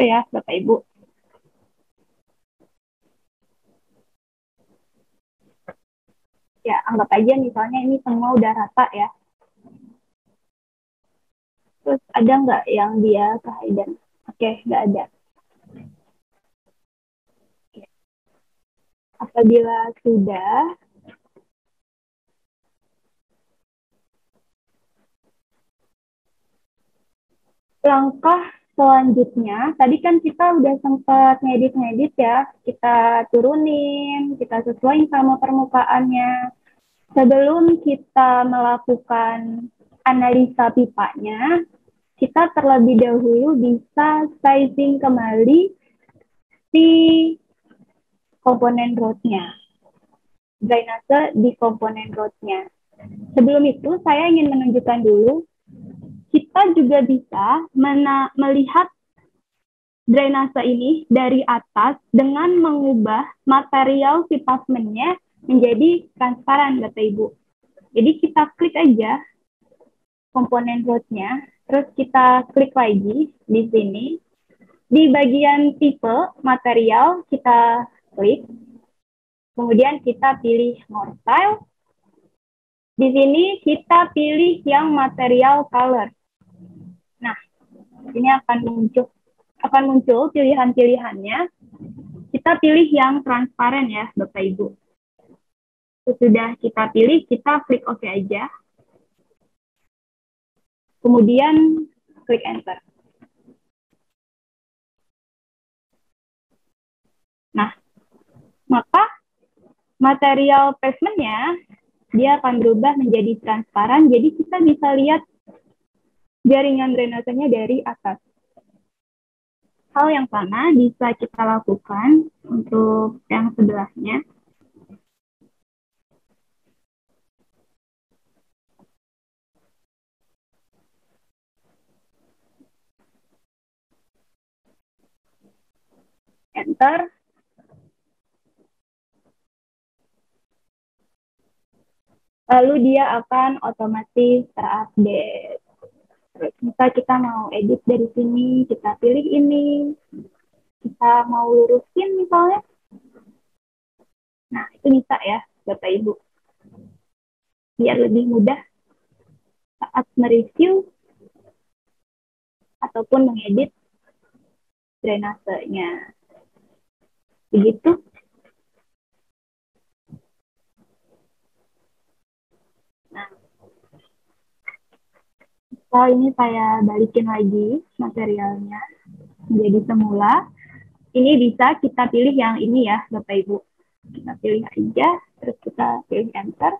S2: Itu ya, Bapak Ibu. Ya, anggap aja misalnya ini semua udah rata ya. Terus ada nggak yang dia kehidden? Oke, nggak ada. Apabila sudah, langkah selanjutnya, tadi kan kita udah sempat ngedit-ngedit ya, kita turunin, kita sesuaiin sama permukaannya. Sebelum kita melakukan analisa pipanya, kita terlebih dahulu bisa sizing kembali si komponen rootnya, drainase di komponen rootnya. Sebelum itu, saya ingin menunjukkan dulu, kita juga bisa melihat drainase ini dari atas dengan mengubah material si pavementnya menjadi transparan, Bapak Ibu. Jadi kita klik aja komponen rootnya, terus kita klik lagi di sini. Di bagian tipe material kita klik, kemudian kita pilih more style. Di sini kita pilih yang material color. Nah, ini akan muncul pilihan-pilihannya. Kita pilih yang transparan ya, Bapak Ibu. Sesudah kita pilih, kita klik OK aja. Kemudian klik enter. Nah, maka material pavementnya dia akan berubah menjadi transparan, jadi kita bisa lihat jaringan drainasenya dari atas. Hal yang sama bisa kita lakukan untuk yang sebelahnya. Enter. Lalu dia akan otomatis terupdate. Terus misal kita mau edit dari sini, kita pilih ini. Kita mau lurusin misalnya. Nah, itu bisa ya, Bapak Ibu. Biar lebih mudah saat mereview ataupun mengedit drainasenya. Begitu. Nah, setelah ini saya balikin lagi materialnya menjadi semula. Ini bisa kita pilih yang ini ya, Bapak Ibu. Kita pilih aja, terus kita pilih enter.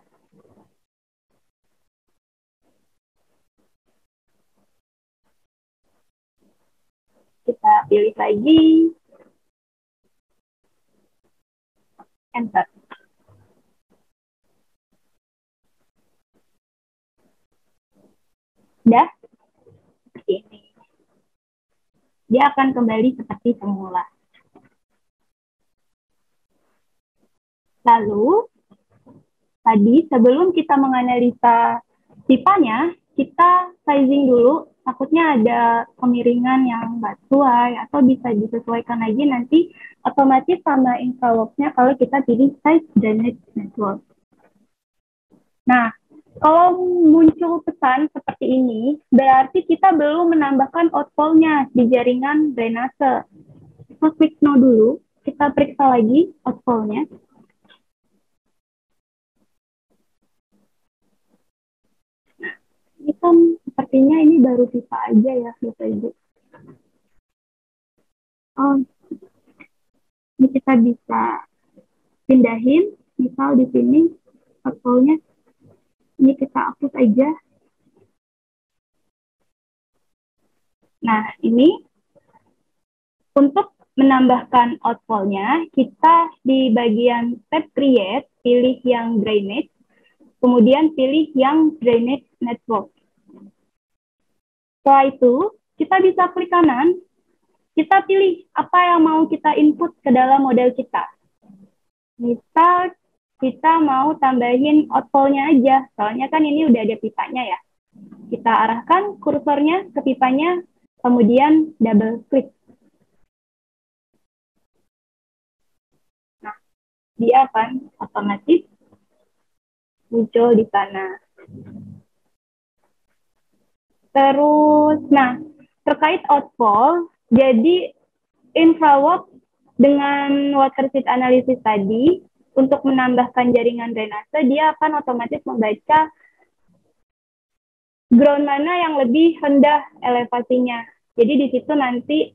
S2: Kita pilih lagi, enter. Udah, seperti ini. Dia akan kembali seperti semula. Lalu, tadi sebelum kita menganalisa pipanya, kita sizing dulu. Takutnya ada kemiringan yang nggak sesuai, atau bisa disesuaikan lagi nanti otomatis sama infraworks-nya kalau kita pilih size drainage network. Nah, kalau muncul pesan seperti ini, berarti kita belum menambahkan outflow-nya di jaringan drainase. Kita klik no dulu, kita periksa lagi outflow-nya. Nah, ini kan sepertinya ini baru pipa aja ya, Bapak Ibu. Oh, ini kita bisa pindahin, misal di sini outflow-nya. Ini kita hapus aja. Nah, ini untuk menambahkan outflow-nya, kita di bagian tab create, pilih yang drainage, kemudian pilih yang drainage network. Setelah itu, kita bisa klik kanan, kita pilih apa yang mau kita input ke dalam model kita. Misal kita mau tambahin outflow-nya aja, soalnya kan ini udah ada pipanya ya. Kita arahkan kursornya ke pipanya, kemudian double klik. dia akan otomatis muncul di sana. Terus, nah, terkait outfall, jadi infrawalk dengan water sheet analysis tadi, untuk menambahkan jaringan drainase, dia akan otomatis membaca ground mana yang lebih rendah elevasinya. Jadi di situ nanti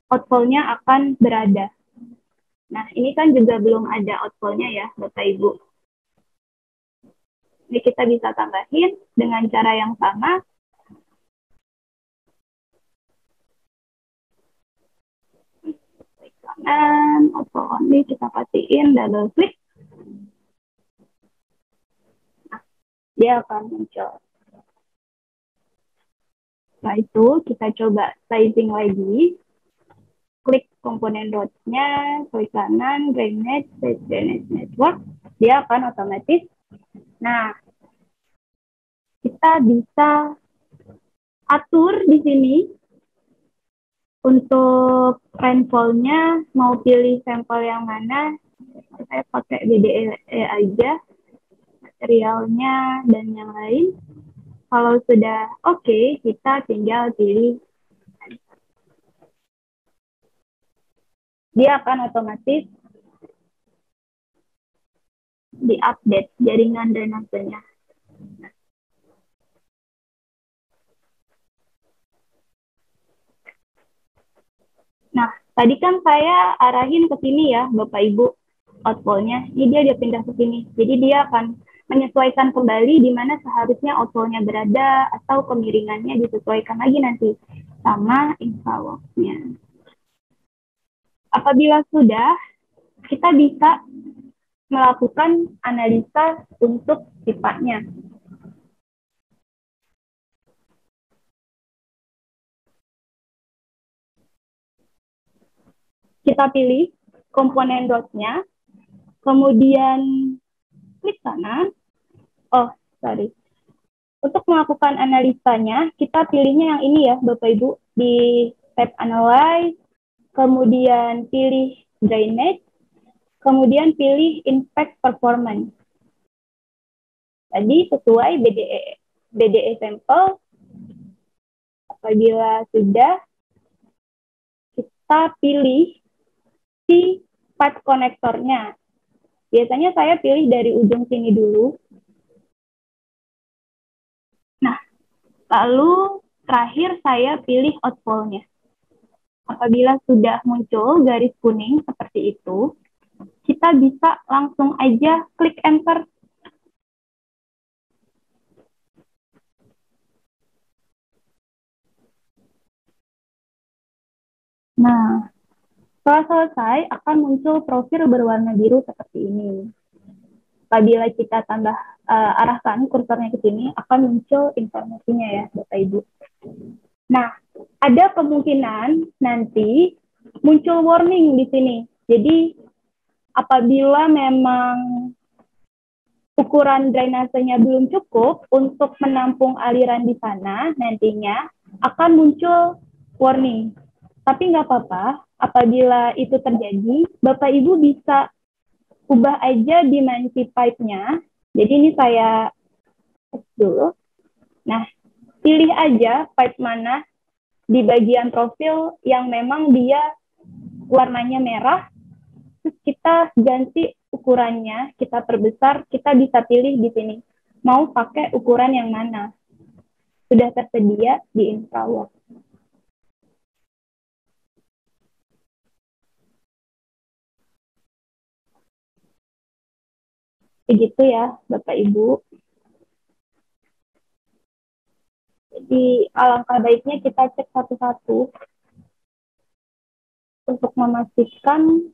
S2: outfall-nya akan berada. Nah, ini kan juga belum ada outfall-nya ya, Bapak Ibu. Ini kita bisa tambahin dengan cara yang sama. Dan outfall only kita pastikan double klik. Nah, dia akan muncul. Setelah itu kita coba sizing lagi. Klik komponen dot-nya, klik kanan, drainage network, dia akan otomatis. Nah, kita bisa atur di sini untuk rainfall-nya, mau pilih sampel yang mana. Saya pakai BDE aja, materialnya dan yang lain. Kalau sudah oke, kita tinggal pilih. Dia akan otomatis diupdate jaringan drainasenya. Nah, tadi kan saya arahin ke sini ya, Bapak Ibu, outfall-nya. Ini dia pindah ke sini. Jadi dia akan menyesuaikan kembali di mana seharusnya outfall-nya berada, atau kemiringannya disesuaikan lagi nanti sama infrawalk-nya. Apabila sudah, kita bisa melakukan analisa untuk sifatnya. Kita pilih komponen dot-nya, kemudian klik kanan. Oh, sorry. Untuk melakukan analisanya, kita pilihnya yang ini ya, Bapak Ibu, di tab Analyze, kemudian pilih Drainage, kemudian pilih Impact Performance. Tadi sesuai BDE sampel. Apabila sudah, kita pilih si pipe konektornya. Biasanya saya pilih dari ujung sini dulu. Nah, lalu terakhir saya pilih outfall-nya. Apabila sudah muncul garis kuning seperti itu, kita bisa langsung aja klik enter. Nah, setelah selesai akan muncul profil berwarna biru seperti ini. Apabila kita arahkan kursornya ke sini, akan muncul informasinya ya, Bapak Ibu. Nah, ada kemungkinan nanti muncul warning di sini. Jadi, apabila memang ukuran drainasenya belum cukup untuk menampung aliran di sana, nantinya akan muncul warning. Tapi nggak apa-apa, apabila itu terjadi, Bapak Ibu bisa ubah aja dimensi pipe-nya. Jadi ini saya dulu. Nah, pilih aja pipe mana di bagian profil yang memang dia warnanya merah, terus kita ganti ukurannya, kita perbesar, kita bisa pilih di sini. Mau pakai ukuran yang mana? Sudah tersedia di infrawalk. Begitu ya, Bapak Ibu. Jadi alangkah baiknya kita cek satu-satu untuk memastikan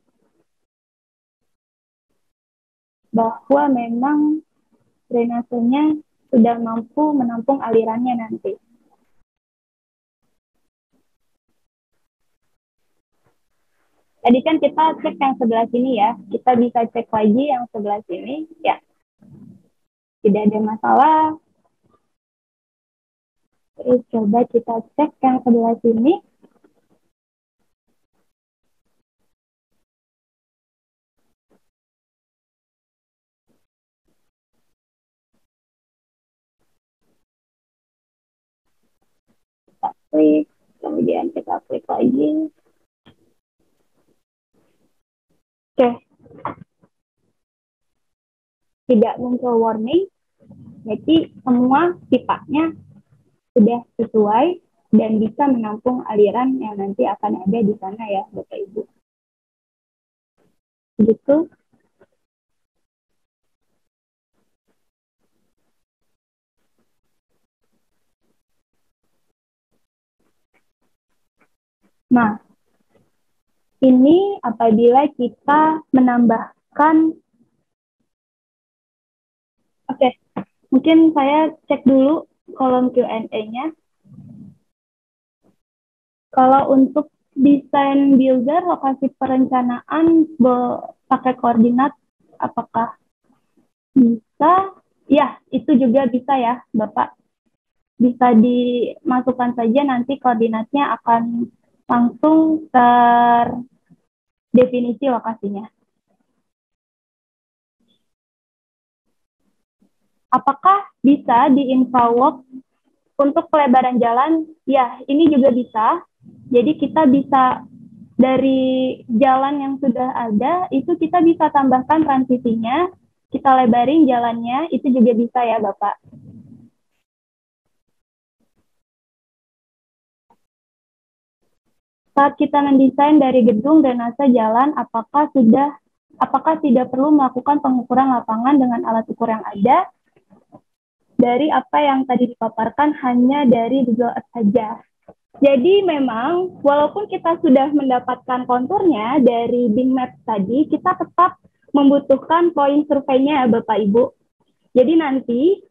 S2: bahwa memang drainasenya sudah mampu menampung alirannya nanti. Tadi kan kita cek yang sebelah sini ya, kita bisa cek lagi yang sebelah sini, ya. Tidak ada masalah. Terus coba kita cek yang sebelah sini. klik, kemudian kita klik lagi. Oke, tidak muncul warning, jadi semua pipanya sudah sesuai dan bisa menampung aliran yang nanti akan ada di sana ya, Bapak Ibu. Gitu. Nah, ini apabila kita menambahkan, oke, mungkin saya cek dulu kolom Q&A-nya. Kalau untuk desain builder, lokasi perencanaan pakai koordinat, apakah bisa? Ya, itu juga bisa ya, Bapak. Bisa dimasukkan saja, nanti koordinatnya akan langsung terdefinisi lokasinya. Apakah bisa di InfraWorks untuk pelebaran jalan? Ya, ini juga bisa. Jadi kita bisa dari jalan yang sudah ada, itu kita bisa tambahkan transisinya, kita lebarin jalannya, itu juga bisa ya Bapak. Saat kita mendesain dari gedung drainase jalan, apakah tidak perlu melakukan pengukuran lapangan dengan alat ukur yang ada? Dari apa yang tadi dipaparkan hanya dari Google Earth saja. Jadi memang walaupun kita sudah mendapatkan konturnya dari Bing Maps tadi, kita tetap membutuhkan poin surveinya ya Bapak Ibu. Jadi nanti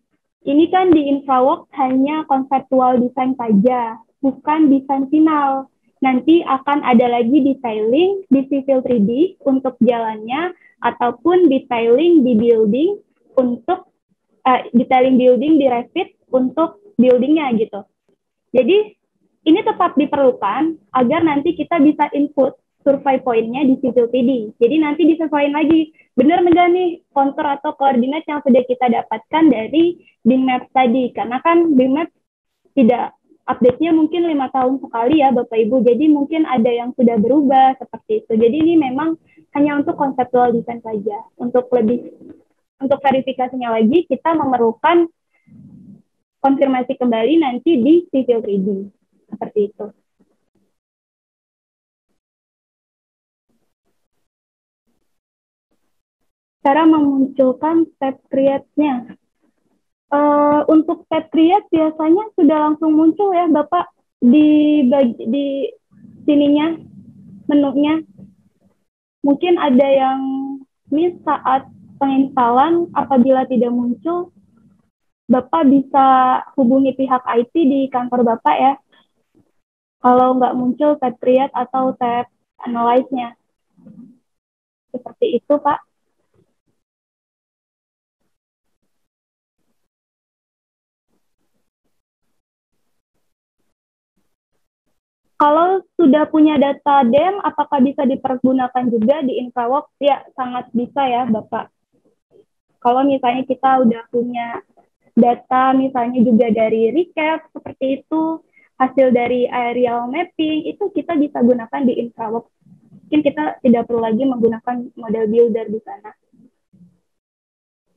S2: ini kan di InfraWorks hanya konseptual desain saja, bukan desain final. Nanti akan ada lagi detailing di Civil 3D untuk jalannya, ataupun detailing di building untuk detailing building di Revit untuk buildingnya gitu. Jadi ini tetap diperlukan agar nanti kita bisa input survei poinnya di Civil 3D. Jadi nanti disesuaikan lagi, benar enggak nih kontur atau koordinat yang sudah kita dapatkan dari Bing Maps tadi. Karena kan Bing Maps tidak update-nya mungkin 5 tahun sekali ya Bapak Ibu. Jadi mungkin ada yang sudah berubah seperti itu. Jadi ini memang hanya untuk konseptual design saja. Untuk verifikasinya lagi kita memerlukan konfirmasi kembali nanti di Civil 3D. Seperti itu. Cara memunculkan tab create-nya. Untuk tab create biasanya sudah langsung muncul ya Bapak di sininya, menunya. Mungkin ada yang miss saat penginstalan, apabila tidak muncul, Bapak bisa hubungi pihak IT di kantor Bapak ya. Kalau nggak muncul tab create atau tab analyze-nya. Seperti itu Pak. Kalau sudah punya data DEM, apakah bisa dipergunakan juga di InfraWorks? Ya, sangat bisa ya, Bapak. Kalau misalnya kita udah punya data, misalnya juga dari recap, seperti itu, hasil dari aerial mapping, itu kita bisa gunakan di InfraWorks. Mungkin kita tidak perlu lagi menggunakan model builder di sana.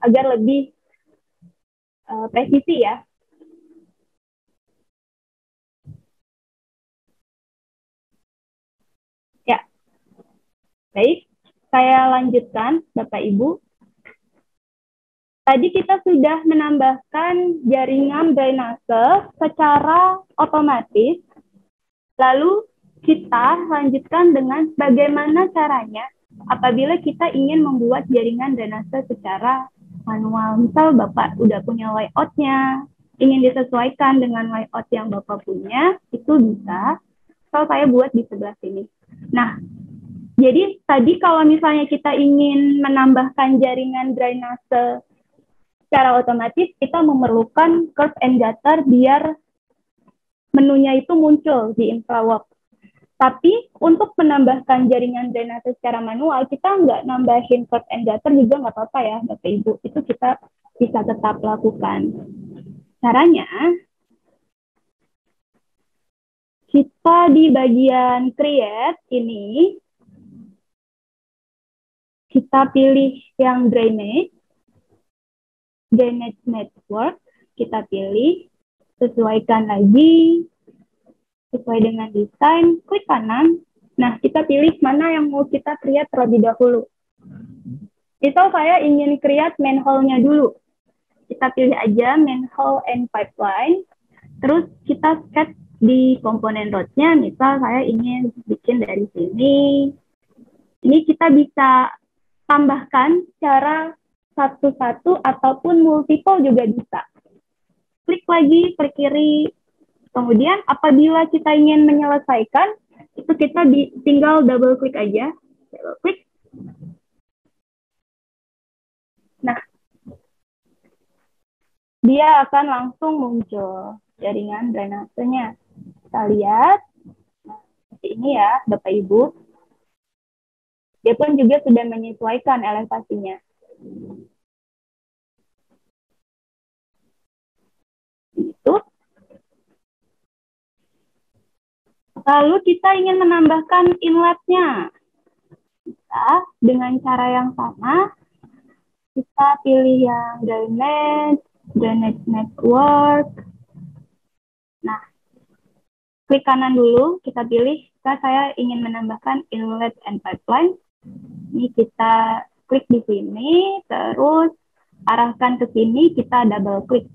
S2: Agar lebih presisi ya. Ya, baik. Saya lanjutkan, Bapak Ibu. Tadi kita sudah menambahkan jaringan drainase secara otomatis. Lalu kita lanjutkan dengan bagaimana caranya apabila kita ingin membuat jaringan drainase secara manual. Misal Bapak udah punya layout-nya, ingin disesuaikan dengan layout yang Bapak punya, itu bisa. Kalau saya buat di sebelah sini. Nah, jadi tadi kalau misalnya kita ingin menambahkan jaringan drainase secara otomatis, kita memerlukan curve and gutter biar menunya itu muncul di InfraWorks. Tapi untuk menambahkan jaringan drainase secara manual, kita nggak nambahin curve and gutter juga nggak apa-apa ya, Bapak Ibu. Itu kita bisa tetap lakukan. Caranya, kita di bagian create ini, kita pilih yang drainage network, kita pilih, sesuaikan lagi, sesuai dengan desain, klik kanan. Nah, kita pilih mana yang mau kita create terlebih dahulu. Misal saya ingin create manhole-nya dulu. Kita pilih aja manhole and pipeline, terus kita sketch di komponen root-nya, misal saya ingin bikin dari sini. Ini kita bisa tambahkan cara satu-satu ataupun multiple juga bisa. Klik lagi, klik kiri. Kemudian apabila kita ingin menyelesaikan, itu kita tinggal double klik aja. Double klik. Nah, dia akan langsung muncul jaringan drainasenya. Kita lihat. Nah, seperti ini ya, Bapak Ibu. Dia pun juga sudah menyesuaikan elevasinya. Itu. Lalu kita ingin menambahkan inletnya. Kita dengan cara yang sama, kita pilih yang drainage network. Nah, klik kanan dulu, kita pilih, saya ingin menambahkan inlet and pipeline. Ini kita klik di sini, terus arahkan ke sini, kita double klik.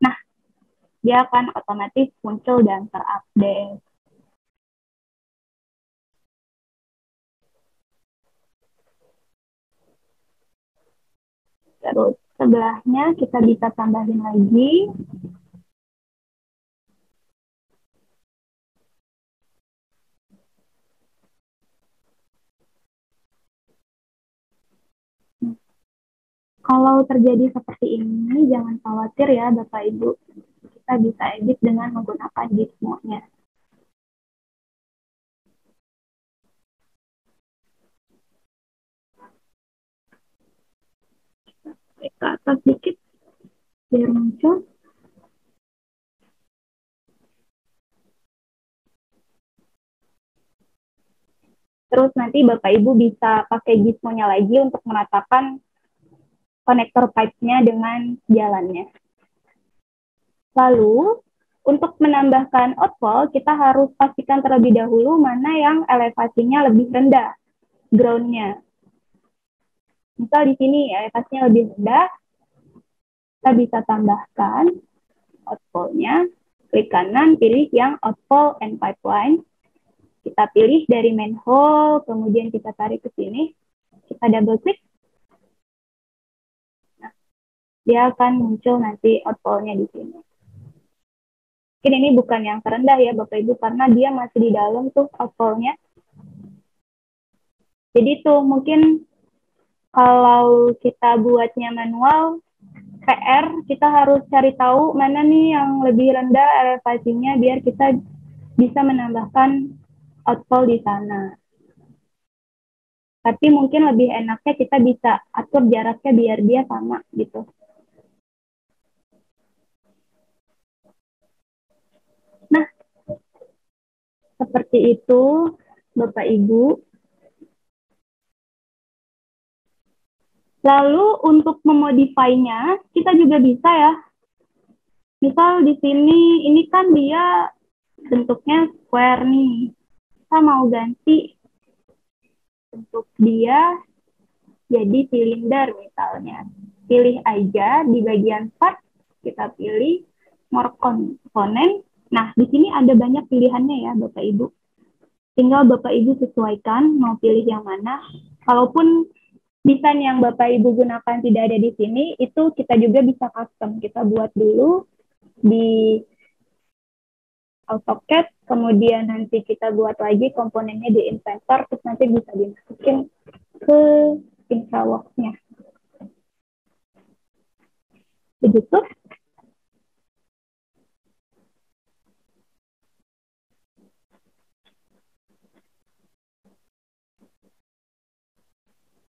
S2: Nah, dia akan otomatis muncul dan terupdate. Terus sebelahnya kita bisa tambahin lagi. Kalau terjadi seperti ini, jangan khawatir ya Bapak Ibu. Kita bisa edit dengan menggunakan Gizmo-nya. Ke atas sedikit, biar muncul. Terus nanti Bapak Ibu bisa pakai Gizmo-nya lagi untuk meratakan konektor pipe-nya dengan jalannya. Lalu, untuk menambahkan outfall, kita harus pastikan terlebih dahulu mana yang elevasinya lebih rendah, ground-nya. Misal di sini elevasinya lebih rendah, kita bisa tambahkan outfall-nya, klik kanan, pilih yang outfall and pipeline. Kita pilih dari manhole, kemudian kita tarik ke sini, kita double klik. Nah, dia akan muncul nanti outfall-nya di sini. Mungkin ini bukan yang terendah ya Bapak Ibu, karena dia masih di dalam tuh outfall-nya. Jadi tuh mungkin kalau kita buatnya manual, PR kita harus cari tahu mana nih yang lebih rendah elevasinya biar kita bisa menambahkan outfall di sana. Tapi mungkin lebih enaknya kita bisa atur jaraknya biar dia sama gitu. Nah, seperti itu Bapak Ibu. Lalu untuk memodify-nya, kita juga bisa ya. Misal di sini, ini kan dia bentuknya square nih. Kita mau ganti bentuk dia jadi silinder misalnya. Pilih aja di bagian part, kita pilih more component. Nah, di sini ada banyak pilihannya ya Bapak Ibu. Tinggal Bapak Ibu sesuaikan mau pilih yang mana. Kalaupun desain yang Bapak Ibu gunakan tidak ada di sini, itu kita juga bisa custom. Kita buat dulu di AutoCAD, kemudian nanti kita buat lagi komponennya di Inventor, terus nanti bisa dimasukin ke InfraWorks-nya. Begitu.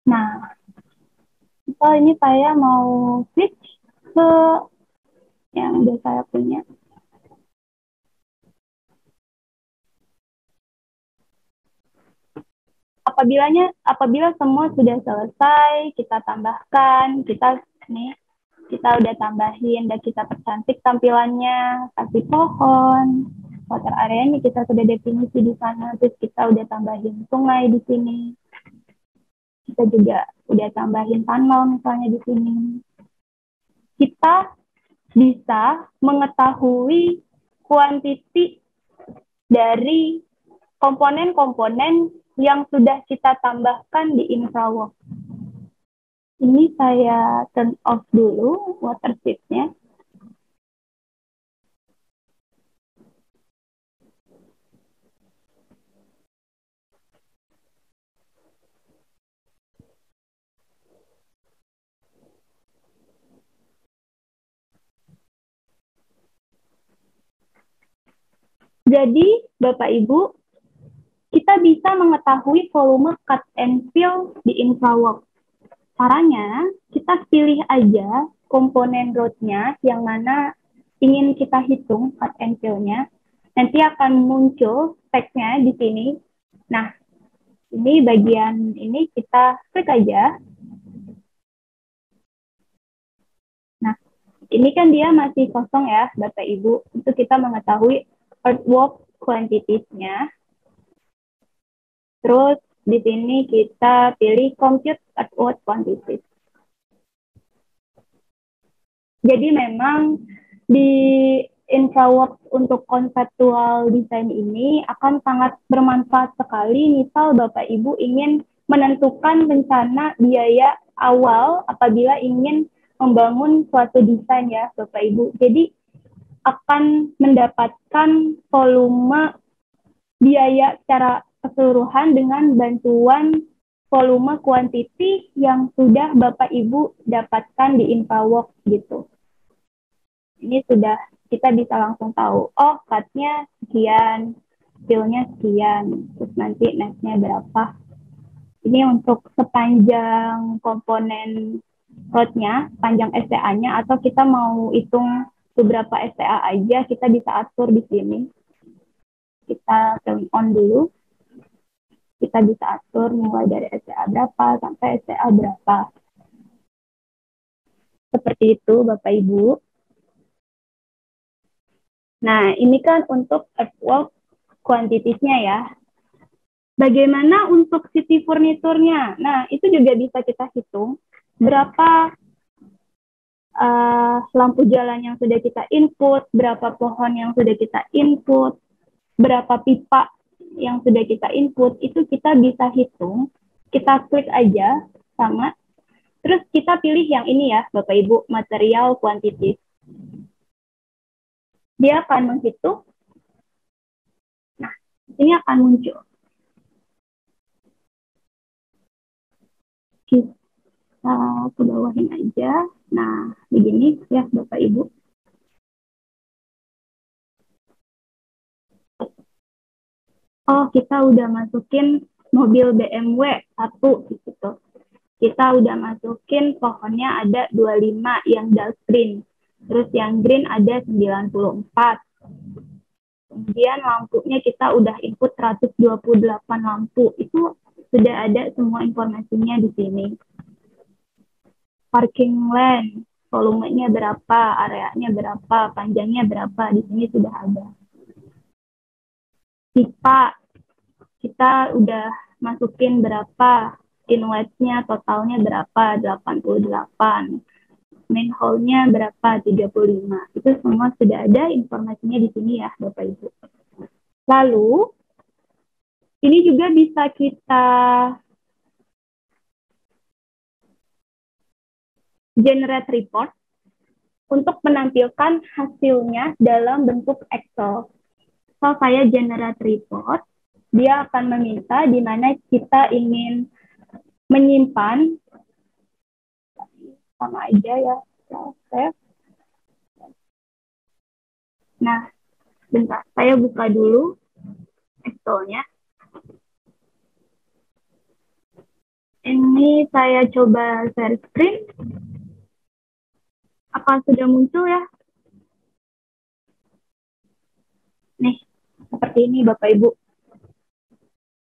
S2: Nah, ini saya mau switch ke yang udah saya punya. Apabila semua sudah selesai, kita tambahkan, kita udah tambahin dan kita percantik tampilannya, kasih pohon, water area-nya kita sudah definisi di sana, terus kita udah tambahin sungai di sini. Kita juga udah tambahin tunnel misalnya di sini. Kita bisa mengetahui kuantiti dari komponen-komponen yang sudah kita tambahkan di InfraWorks. Ini saya turn off dulu water sheet-nya. Jadi, Bapak Ibu, kita bisa mengetahui volume cut and fill di InfraWorks. Caranya, kita pilih aja komponen road-nya yang mana ingin kita hitung cut and fill-nya. Nanti akan muncul tag-nya di sini. Nah, ini bagian ini kita klik aja. Nah, ini kan dia masih kosong ya, Bapak Ibu. Untuk kita mengetahui earthwork quantities-nya. Terus di sini kita pilih compute earthwork quantities. Jadi memang di InfraWorks untuk konseptual desain ini akan sangat bermanfaat sekali. Misal Bapak Ibu ingin menentukan rencana biaya awal apabila ingin membangun suatu desain ya Bapak Ibu. Jadi akan mendapatkan volume biaya secara keseluruhan dengan bantuan volume kuantiti yang sudah Bapak Ibu dapatkan di InfraWorks gitu. Ini sudah kita bisa langsung tahu, oh cut-nya sekian, fill-nya sekian, terus nanti net-nya berapa. Ini untuk sepanjang komponen road-nya, panjang STA-nya, atau kita mau hitung beberapa STA aja, kita bisa atur di sini. Kita turn on dulu. Kita bisa atur mulai dari STA berapa sampai STA berapa. Seperti itu, Bapak Ibu. Nah, ini kan untuk earthwork quantities-nya ya. Bagaimana untuk city furniture-nya? Nah, itu juga bisa kita hitung berapa lampu jalan yang sudah kita input, berapa pohon yang sudah kita input, berapa pipa yang sudah kita input, itu kita bisa hitung. Kita klik aja sama. Terus kita pilih yang ini ya, Bapak Ibu, material quantities. Dia akan menghitung. Nah, ini akan muncul. Kita ke bawahin aja. Nah, begini ya Bapak Ibu. Oh, kita udah masukin mobil BMW 1 gitu. Kita udah masukin pohonnya ada 25 yang dark green. Terus yang green ada 94. Kemudian lampunya kita udah input 128 lampu. Itu sudah ada semua informasinya di sini. Parking land, volumenya berapa, areanya berapa, panjangnya berapa, di sini sudah ada. Pipa, kita udah masukin berapa, inletnya totalnya berapa, 88. Main hole-nya berapa, 35. Itu semua sudah ada informasinya di sini ya, Bapak Ibu. Lalu, ini juga bisa kita generate report untuk menampilkan hasilnya dalam bentuk Excel. So, saya generate report, dia akan meminta di mana kita ingin menyimpan, sama aja ya, save. Nah, bentar, saya buka dulu Excel-nya. Ini saya coba share screen. Apa sudah muncul ya? Nih, seperti ini Bapak Ibu.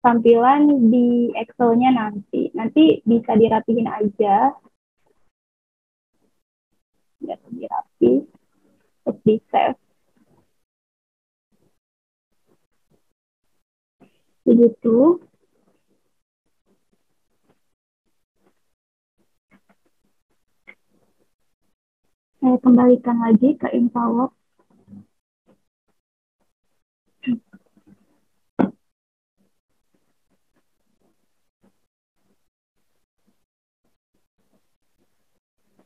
S2: Tampilan di Excel-nya nanti. Nanti bisa dirapihin aja. Biar lebih rapi. Terus di save. Begitu. Saya kembalikan lagi ke InfoWorks.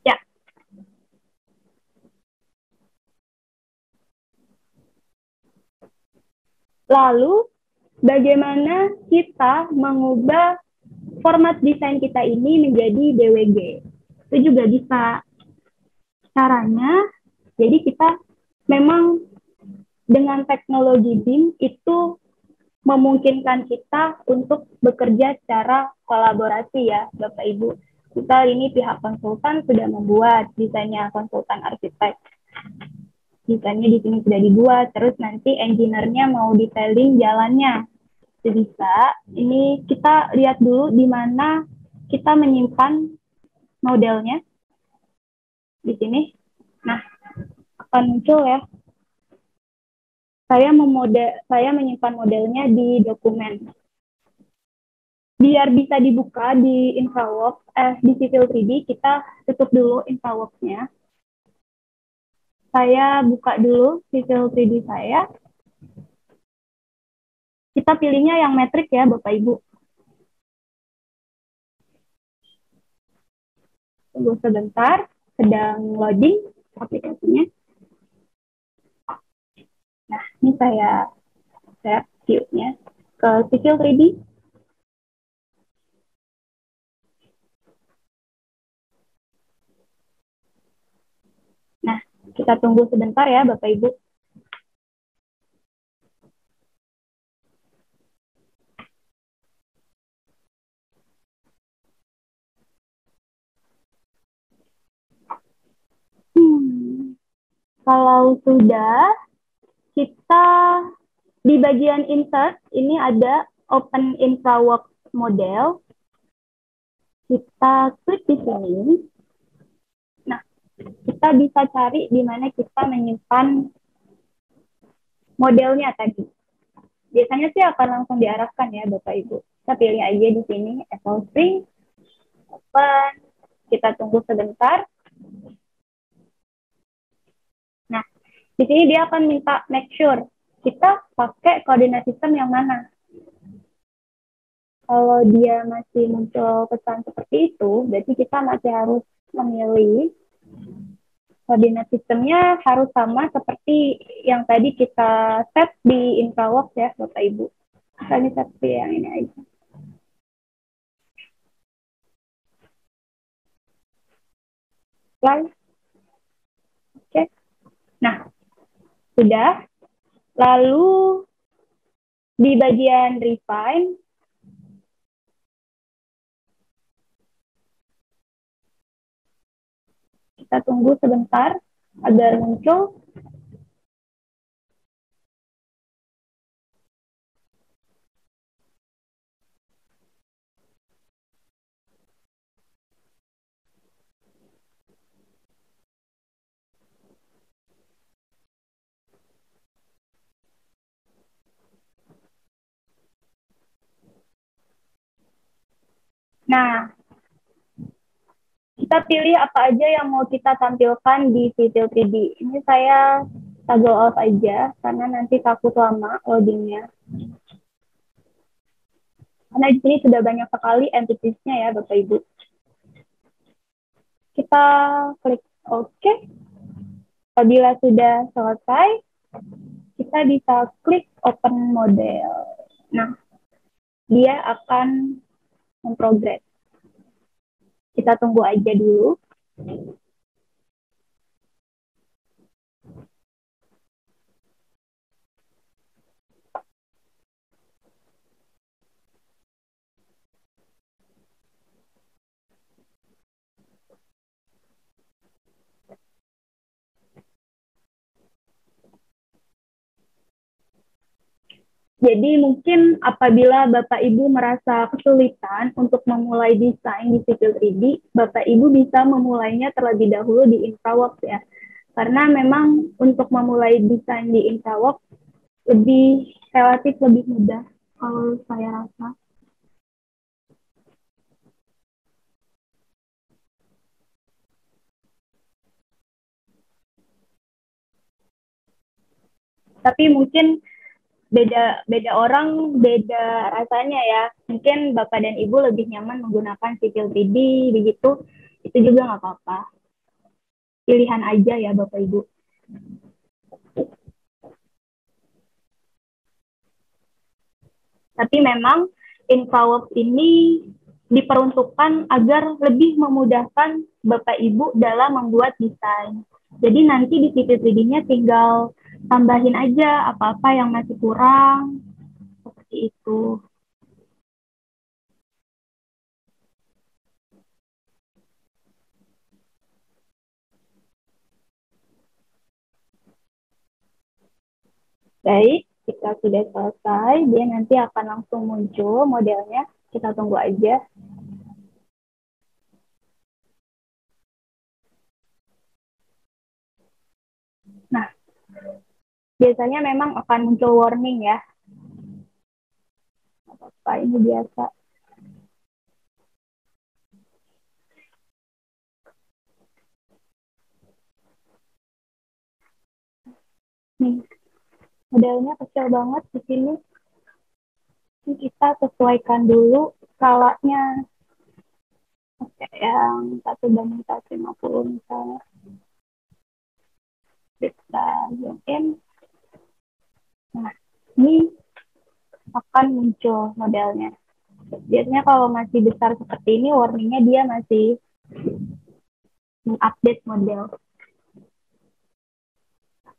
S2: Ya, lalu bagaimana kita mengubah format desain kita ini menjadi DWG? Itu juga bisa. Caranya, jadi kita memang dengan teknologi BIM itu memungkinkan kita untuk bekerja secara kolaborasi ya Bapak Ibu. Kita ini pihak konsultan sudah membuat desainnya, konsultan arsitek. Desainnya di sini sudah dibuat, terus nanti engineer-nya mau detailing jalannya. Itu bisa. Ini kita lihat dulu di mana kita menyimpan modelnya di sini. Nah, akan muncul ya. Saya menyimpan modelnya di dokumen. Biar bisa dibuka di InfraWorks, di Civil 3D, kita tutup dulu InfraWorks-nya. Saya buka dulu Civil 3D saya. Kita pilihnya yang metrik ya, Bapak Ibu. Tunggu sebentar, sedang loading aplikasinya. Nah, ini saya view-nya ke Civil 3D. Nah, kita tunggu sebentar ya, Bapak Ibu. Kalau sudah, kita di bagian insert, ini ada Open InfraWorks Model. Kita klik di sini. Nah, kita bisa cari di mana kita menyimpan modelnya tadi. Biasanya sih akan langsung diarahkan ya Bapak Ibu. Kita pilih aja di sini Excel Spring, Open. Kita tunggu sebentar. Nah, di sini dia akan minta make sure kita pakai koordinat sistem yang mana. Kalau dia masih muncul pesan seperti itu, berarti kita masih harus memilih koordinat sistemnya harus sama seperti yang tadi kita set di InfraWorks ya, Bapak Ibu. Kita set yang ini aja. Lalu, oke. Nah, sudah. Lalu di bagian refine, kita tunggu sebentar agar muncul. Nah, kita pilih apa aja yang mau kita tampilkan di Civil 3D. Ini saya toggle off aja, karena nanti takut lama loadingnya. Karena di sini sudah banyak sekali entities-nya ya, Bapak Ibu. Kita klik OK. Apabila sudah selesai, kita bisa klik Open Model. Nah, dia akan memprogres. Kita tunggu aja dulu. Jadi mungkin apabila Bapak Ibu merasa kesulitan untuk memulai desain di Civil 3D, Bapak Ibu bisa memulainya terlebih dahulu di InfraWorks ya. Karena memang untuk memulai desain di InfraWorks relatif lebih mudah kalau saya rasa. Tapi mungkin beda beda orang beda rasanya ya. Mungkin Bapak dan Ibu lebih nyaman menggunakan Civil 3D begitu. Itu juga nggak apa-apa. Pilihan aja ya Bapak Ibu. Tapi memang InfraWorks ini diperuntukkan agar lebih memudahkan Bapak Ibu dalam membuat desain. Jadi nanti di Civil 3D-nya tinggal tambahin aja apa-apa yang masih kurang, seperti itu. Baik, jika sudah selesai, dia nanti akan langsung muncul modelnya. Kita tunggu aja. Nah, biasanya memang akan muncul warning ya. Apa ini biasa. Nih, modelnya kecil banget di sini. Ini kita sesuaikan dulu skalanya. Oke, yang 1:150 misalnya. Kita zoom in. Nah, ini akan muncul modelnya. Biasanya kalau masih besar seperti ini, warningnya dia masih mengupdate model.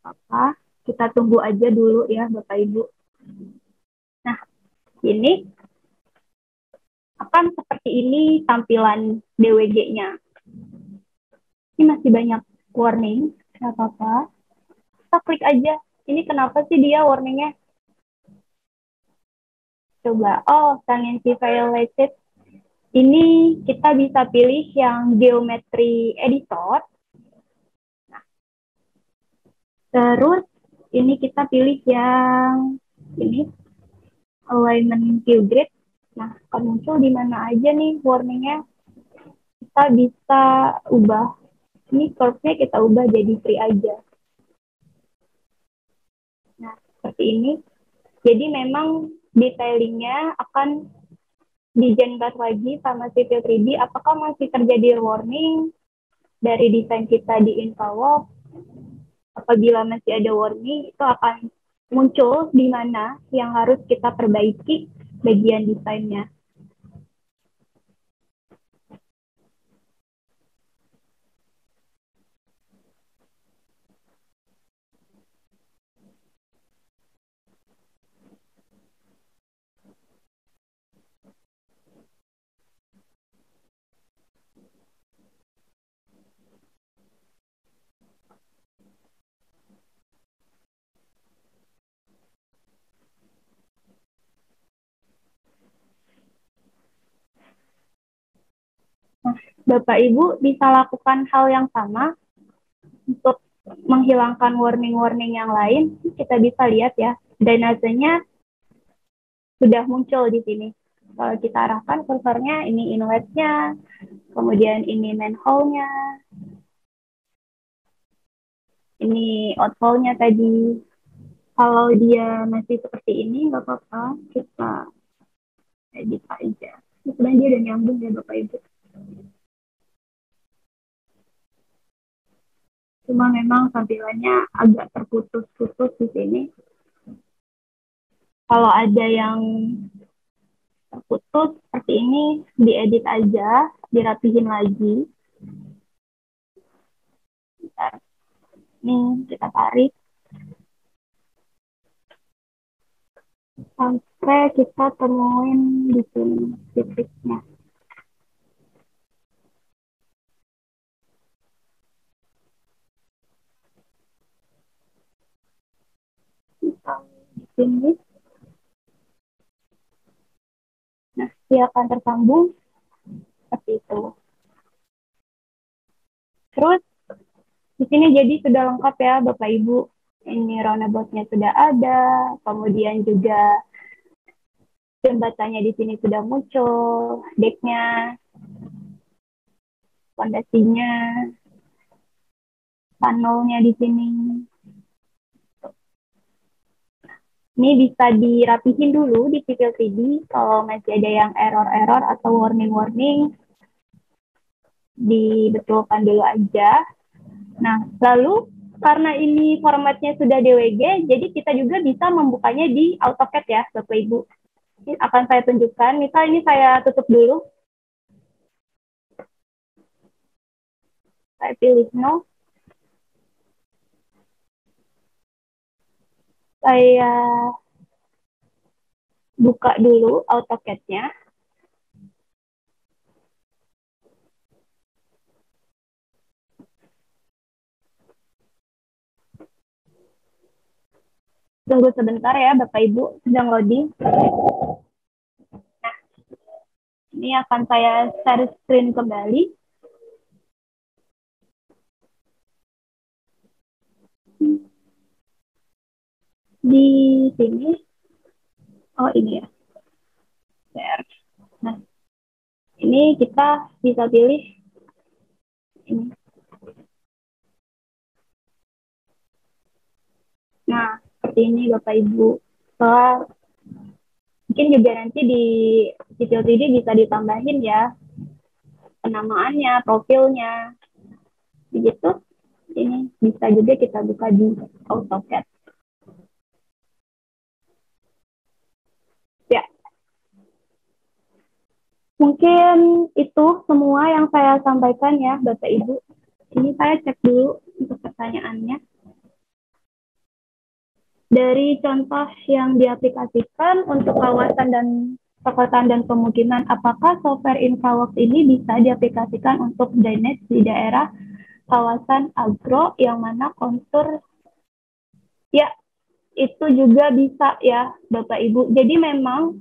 S2: Apa? Kita tunggu aja dulu ya, Bapak Ibu. Nah, ini akan seperti ini tampilan DWG-nya. Ini masih banyak warning, nggak apa-apa. Kita klik aja. Ini kenapa sih dia warningnya? Coba, oh, tanggency violated. Ini kita bisa pilih yang geometry editor. Nah, terus ini kita pilih yang ini alignment view grid. Nah, akan muncul di mana aja nih warningnya. Kita bisa ubah. Ini curve-nya kita ubah jadi free aja. Nah, seperti ini. Jadi memang detailingnya akan dijenbat lagi sama Civil 3D. Apakah masih terjadi warning dari desain kita di InfraWorks? Apabila masih ada warning, itu akan muncul di mana yang harus kita perbaiki bagian desainnya. Nah, Bapak Ibu bisa lakukan hal yang sama untuk menghilangkan warning-warning yang lain. Kita bisa lihat ya, drainasenya sudah muncul di sini. Kalau kita arahkan kursornya, ini inletnya, kemudian ini manhole-nya, ini outfall-nya tadi. Kalau dia masih seperti ini, nggak apa-apa, kita edit aja. Sebenarnya dia udah nyambung ya Bapak Ibu. Cuma memang tampilannya agak terputus-putus di sini. Kalau ada yang terputus seperti ini, diedit aja, dirapihin lagi. Bentar. Nih, kita tarik. Sampai kita temuin di sini titiknya. Di sini. dia akan tersambung seperti itu. Terus di sini jadi sudah lengkap ya Bapak Ibu. Ini roundabout-nya sudah ada, kemudian juga jembatannya di sini sudah muncul, decknya, fondasinya, panelnya di sini. Ini bisa dirapihin dulu di Civil 3D kalau masih ada yang error-error atau warning-warning, dibetulkan dulu aja. Nah, lalu karena ini formatnya sudah DWG, jadi kita juga bisa membukanya di AutoCAD ya, Bapak Ibu. Ini akan saya tunjukkan. Misal ini saya tutup dulu. Saya pilih no. Saya buka dulu AutoCAD-nya. Tunggu sebentar ya Bapak Ibu, sedang loading. Nah, ini akan saya share screen kembali. Di sini, oh ini ya, share. Nah, ini kita bisa pilih ini. Nah, seperti ini Bapak Ibu. Setelah mungkin juga nanti di Civil 3D bisa ditambahin ya penamaannya, profilnya, begitu. Ini bisa juga kita buka di AutoCAD. Ya, mungkin itu semua yang saya sampaikan ya Bapak Ibu. Ini saya cek dulu untuk pertanyaannya. Dari contoh yang diaplikasikan untuk kawasan dan perkotaan dan pemukiman, apakah software InfraWorks ini bisa diaplikasikan untuk drainage di daerah kawasan agro yang mana kontur? Ya, itu juga bisa ya Bapak Ibu. Jadi memang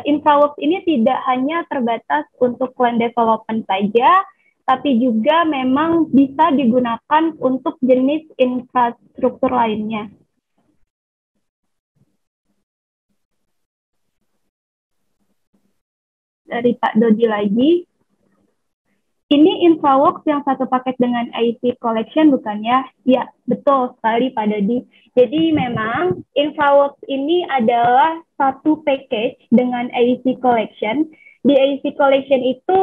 S2: InfraWorks ini tidak hanya terbatas untuk land development saja, tapi juga memang bisa digunakan untuk jenis infrastruktur lainnya. Dari Pak Dodi lagi, ini InfraWorks yang satu paket dengan AEC Collection bukan ya? Ya, betul sekali Pak Dodi. Jadi memang InfraWorks ini adalah satu package dengan AEC Collection. Di AEC Collection itu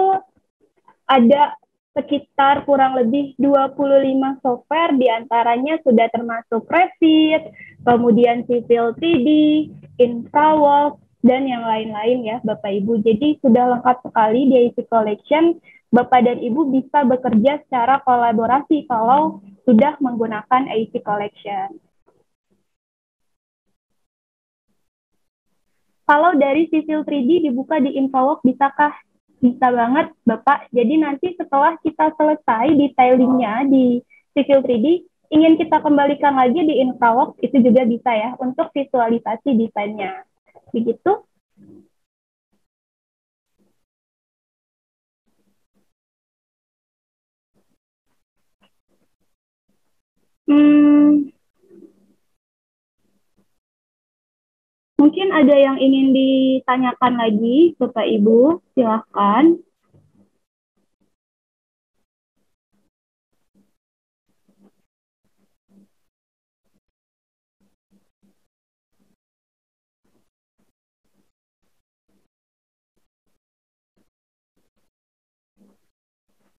S2: ada sekitar kurang lebih 25 software, diantaranya sudah termasuk Revit, kemudian Civil 3D, InfraWorks, dan yang lain-lain ya Bapak Ibu. Jadi sudah lengkap sekali di AEC Collection. Bapak dan Ibu bisa bekerja secara kolaborasi kalau sudah menggunakan AEC Collection. Kalau dari Civil 3D dibuka di InfraWorks, bisakah? Bisa banget, Bapak. Jadi nanti setelah kita selesai detailingnya di Civil 3D, ingin kita kembalikan lagi di InfraWorks, itu juga bisa ya, untuk visualisasi desainnya. Begitu. Mungkin ada yang ingin ditanyakan lagi, Bapak Ibu, silahkan.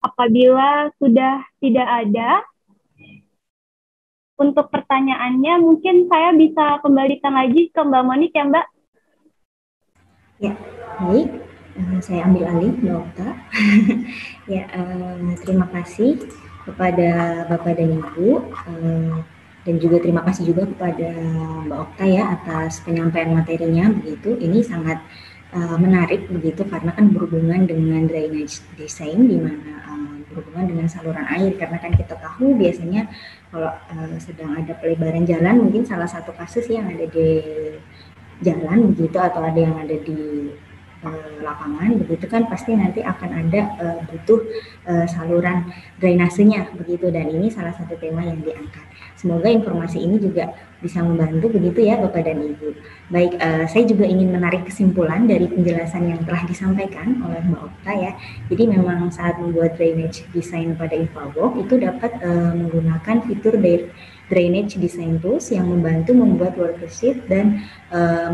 S2: Apabila sudah tidak ada, untuk pertanyaannya mungkin saya bisa kembalikan lagi ke Mbak Monik ya Mbak.
S1: Ya, baik. Saya ambil alih Mbak Okta. Ya, terima kasih kepada Bapak dan Ibu. Dan juga terima kasih juga kepada Mbak Okta ya atas penyampaian materinya begitu. Ini sangat menarik begitu karena kan berhubungan dengan drainage design di mana berhubungan dengan saluran air karena kan kita tahu biasanya kalau sedang ada pelebaran jalan mungkin salah satu kasus yang ada di jalan begitu atau ada yang ada di lapangan, begitu kan pasti nanti akan ada butuh saluran drainasenya begitu, dan ini salah satu tema yang diangkat. Semoga informasi ini juga bisa membantu begitu ya Bapak dan Ibu. Baik, saya juga ingin menarik kesimpulan dari penjelasan yang telah disampaikan oleh Mbak Okta ya. Jadi memang saat membuat drainage design pada InfraWorks itu dapat menggunakan fitur drainage design tools yang membantu membuat worksheet dan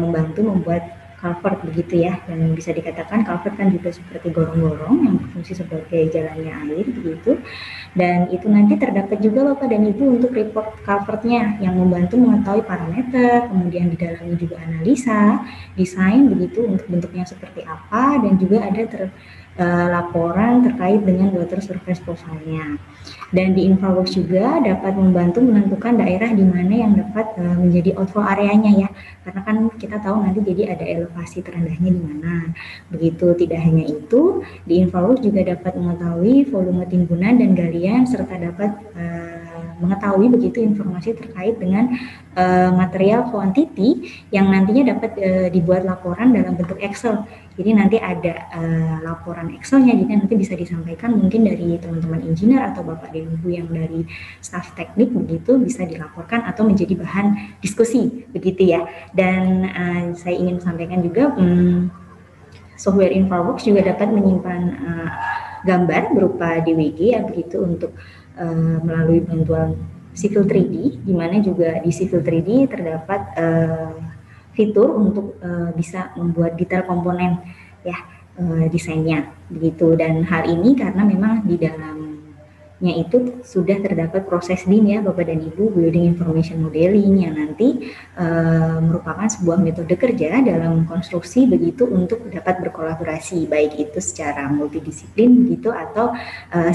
S1: membantu membuat culvert begitu ya, yang bisa dikatakan culvert kan juga seperti gorong-gorong yang berfungsi sebagai jalannya air begitu, dan itu nanti terdapat juga Bapak dan Ibu untuk report culvertnya yang membantu mengetahui parameter, kemudian di dalamnya juga analisa, desain begitu untuk bentuknya seperti apa, dan juga ada laporan terkait dengan water surface profile-nya. Dan di InfraWorks juga dapat membantu menentukan daerah di mana yang dapat menjadi outflow areanya ya, karena kan kita tahu nanti jadi ada elevasi terendahnya di mana. Begitu, tidak hanya itu, di InfraWorks juga dapat mengetahui volume timbunan dan galian serta dapat mengetahui begitu informasi terkait dengan material quantity yang nantinya dapat dibuat laporan dalam bentuk Excel. Jadi nanti ada laporan Excelnya, jadi nanti bisa disampaikan mungkin dari teman-teman engineer atau Bapak dan Ibu yang dari staf teknik begitu, bisa dilaporkan atau menjadi bahan diskusi begitu ya. Dan saya ingin sampaikan juga software InfraWorks juga dapat menyimpan gambar berupa DWG ya begitu untuk melalui bantuan Civil 3D, di mana juga di Civil 3D terdapat fitur untuk bisa membuat detail komponen ya desainnya begitu. Dan hal ini karena memang di dalamnya itu sudah terdapat proses BIM ya Bapak dan Ibu, Building Information Modeling, yang nanti merupakan sebuah metode kerja dalam konstruksi begitu untuk dapat berkolaborasi baik itu secara multidisiplin begitu atau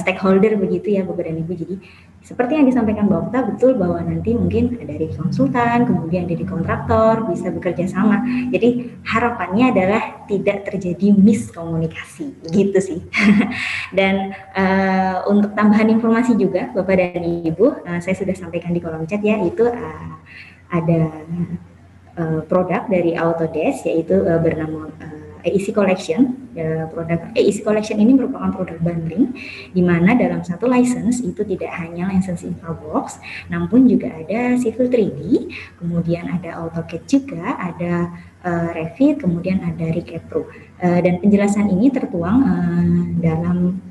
S1: stakeholder begitu ya Bapak dan Ibu. Jadi seperti yang disampaikan Mbak Okta, betul bahwa nanti mungkin dari konsultan, kemudian dari kontraktor bisa bekerja sama. Jadi harapannya adalah tidak terjadi miskomunikasi, gitu sih. Dan untuk tambahan informasi juga, Bapak dan Ibu, saya sudah sampaikan di kolom chat ya, itu ada produk dari Autodesk, yaitu bernama AEC Collection. Produk AEC Collection ini merupakan produk bundling, di mana dalam satu license itu tidak hanya license InfraWorks, namun juga ada Civil 3D, kemudian ada AutoCAD juga, ada Revit, kemudian ada Recap Pro. Dan penjelasan ini tertuang dalam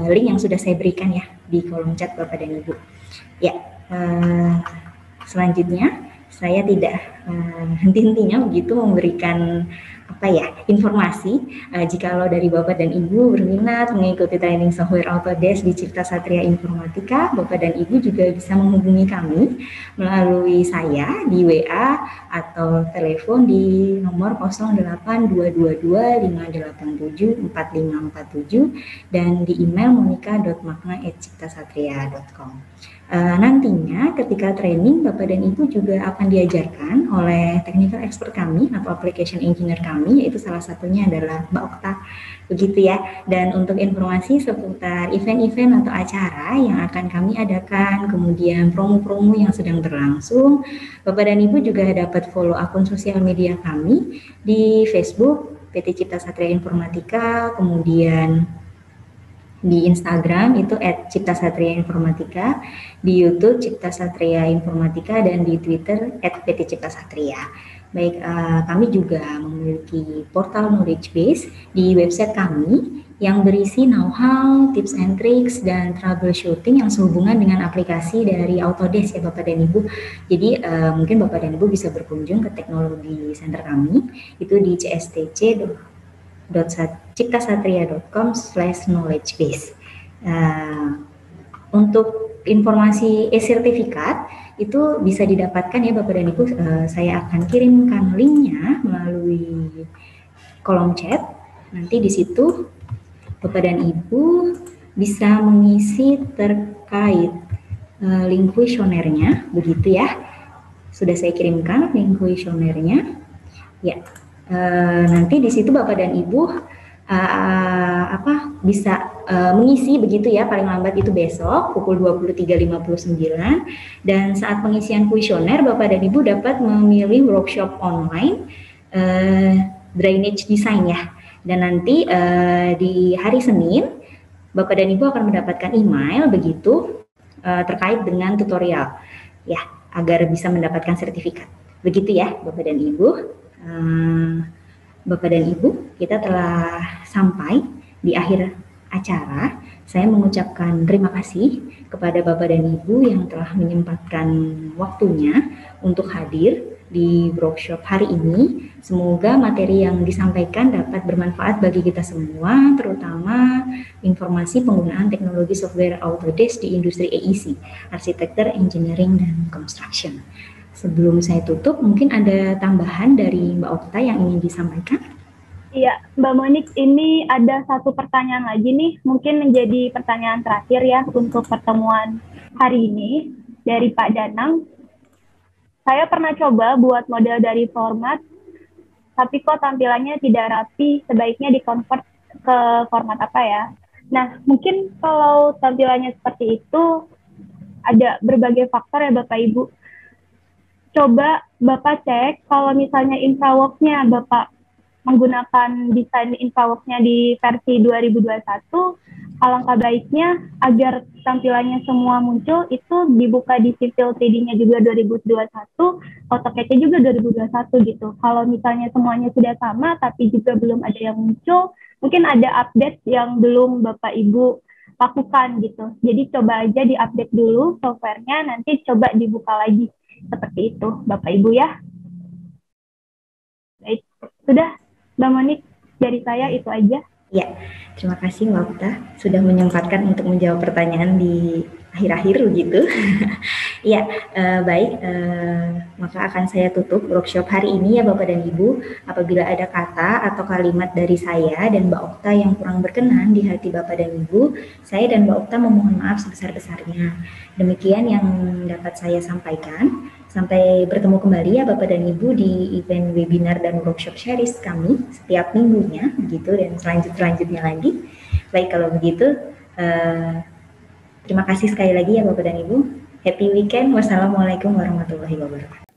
S1: link yang sudah saya berikan ya di kolom chat Bapak dan Ibu. Ya, selanjutnya saya tidak henti-hentinya begitu memberikan informasi jikalau dari Bapak dan Ibu berminat mengikuti training software Autodesk di Cipta Satria Informatika, Bapak dan Ibu juga bisa menghubungi kami melalui saya di WA atau telepon di nomor 08222 587 4547 dan di email monica.magna@ciptasatria.com. Nantinya ketika training Bapak dan Ibu juga akan diajarkan oleh technical expert kami atau application engineer kami, yaitu salah satunya adalah Mbak Okta begitu ya. Dan untuk informasi seputar event-event atau acara yang akan kami adakan, kemudian promo-promo yang sedang berlangsung, Bapak dan Ibu juga dapat follow akun sosial media kami di Facebook PT Cipta Satria Informatika, kemudian di Instagram itu @ciptasatria_informatika, di YouTube Cipta Satria Informatika, dan di Twitter @pt_ciptasatria. Baik, kami juga memiliki portal knowledge base di website kami yang berisi know-how, tips and tricks, dan troubleshooting yang sehubungan dengan aplikasi dari Autodesk ya Bapak dan Ibu. Jadi mungkin Bapak dan Ibu bisa berkunjung ke teknologi center kami itu di cstc.ciptasatria.com/knowledge-base. Untuk informasi e-sertifikat itu bisa didapatkan ya Bapak dan Ibu, saya akan kirimkan linknya melalui kolom chat. Nanti di situ Bapak dan Ibu bisa mengisi terkait link kuesionernya begitu ya. Sudah saya kirimkan link kuesionernya. Ya. Nanti di situ Bapak dan Ibu bisa mengisi begitu ya, paling lambat itu besok pukul 23.59, dan saat pengisian kuesioner Bapak dan Ibu dapat memilih workshop online drainage design ya. Dan nanti di hari Senin, Bapak dan Ibu akan mendapatkan email begitu terkait dengan tutorial, ya, agar bisa mendapatkan sertifikat. Begitu ya, Bapak dan Ibu. Bapak dan Ibu, kita telah sampai di akhir acara. Saya mengucapkan terima kasih kepada Bapak dan Ibu yang telah menyempatkan waktunya untuk hadir di workshop hari ini. Semoga materi yang disampaikan dapat bermanfaat bagi kita semua, terutama informasi penggunaan teknologi software Autodesk di industri AEC, Architecture, Engineering, dan Construction. Sebelum saya tutup, mungkin ada tambahan dari Mbak Okta yang ingin disampaikan?
S2: Iya, Mbak Monik, ini ada satu pertanyaan lagi nih, mungkin menjadi pertanyaan terakhir ya untuk pertemuan hari ini dari Pak Danang. Saya pernah coba buat model dari format, tapi kok tampilannya tidak rapi, sebaiknya di-convert ke format apa ya? Nah, mungkin kalau tampilannya seperti itu, ada berbagai faktor ya Bapak Ibu. Coba Bapak cek kalau misalnya InfraWorks-nya Bapak menggunakan desain InfraWorks-nya di versi 2021, alangkah baiknya agar tampilannya semua muncul itu dibuka di Civil 3D-nya juga 2021, AutoCAD-nya juga 2021 gitu. Kalau misalnya semuanya sudah sama tapi juga belum ada yang muncul, mungkin ada update yang belum Bapak Ibu lakukan gitu. Jadi coba aja di-update dulu software-nya, nanti coba dibuka lagi. Seperti itu, Bapak Ibu ya. Baik, sudah Mbak Monik, dari saya itu aja.
S1: Ya, terima kasih Mbak Okta sudah menyempatkan untuk menjawab pertanyaan di akhir-akhir gitu. Ya, baik, maka akan saya tutup workshop hari ini ya Bapak dan Ibu. Apabila ada kata atau kalimat dari saya dan Mbak Okta yang kurang berkenan di hati Bapak dan Ibu, saya dan Mbak Okta memohon maaf sebesar-besarnya. Demikian yang dapat saya sampaikan. Sampai bertemu kembali ya Bapak dan Ibu di event webinar dan workshop series kami setiap minggunya gitu, dan selanjutnya lagi. Baik, kalau begitu terima kasih sekali lagi ya Bapak dan Ibu. Happy weekend. Wassalamualaikum warahmatullahi wabarakatuh.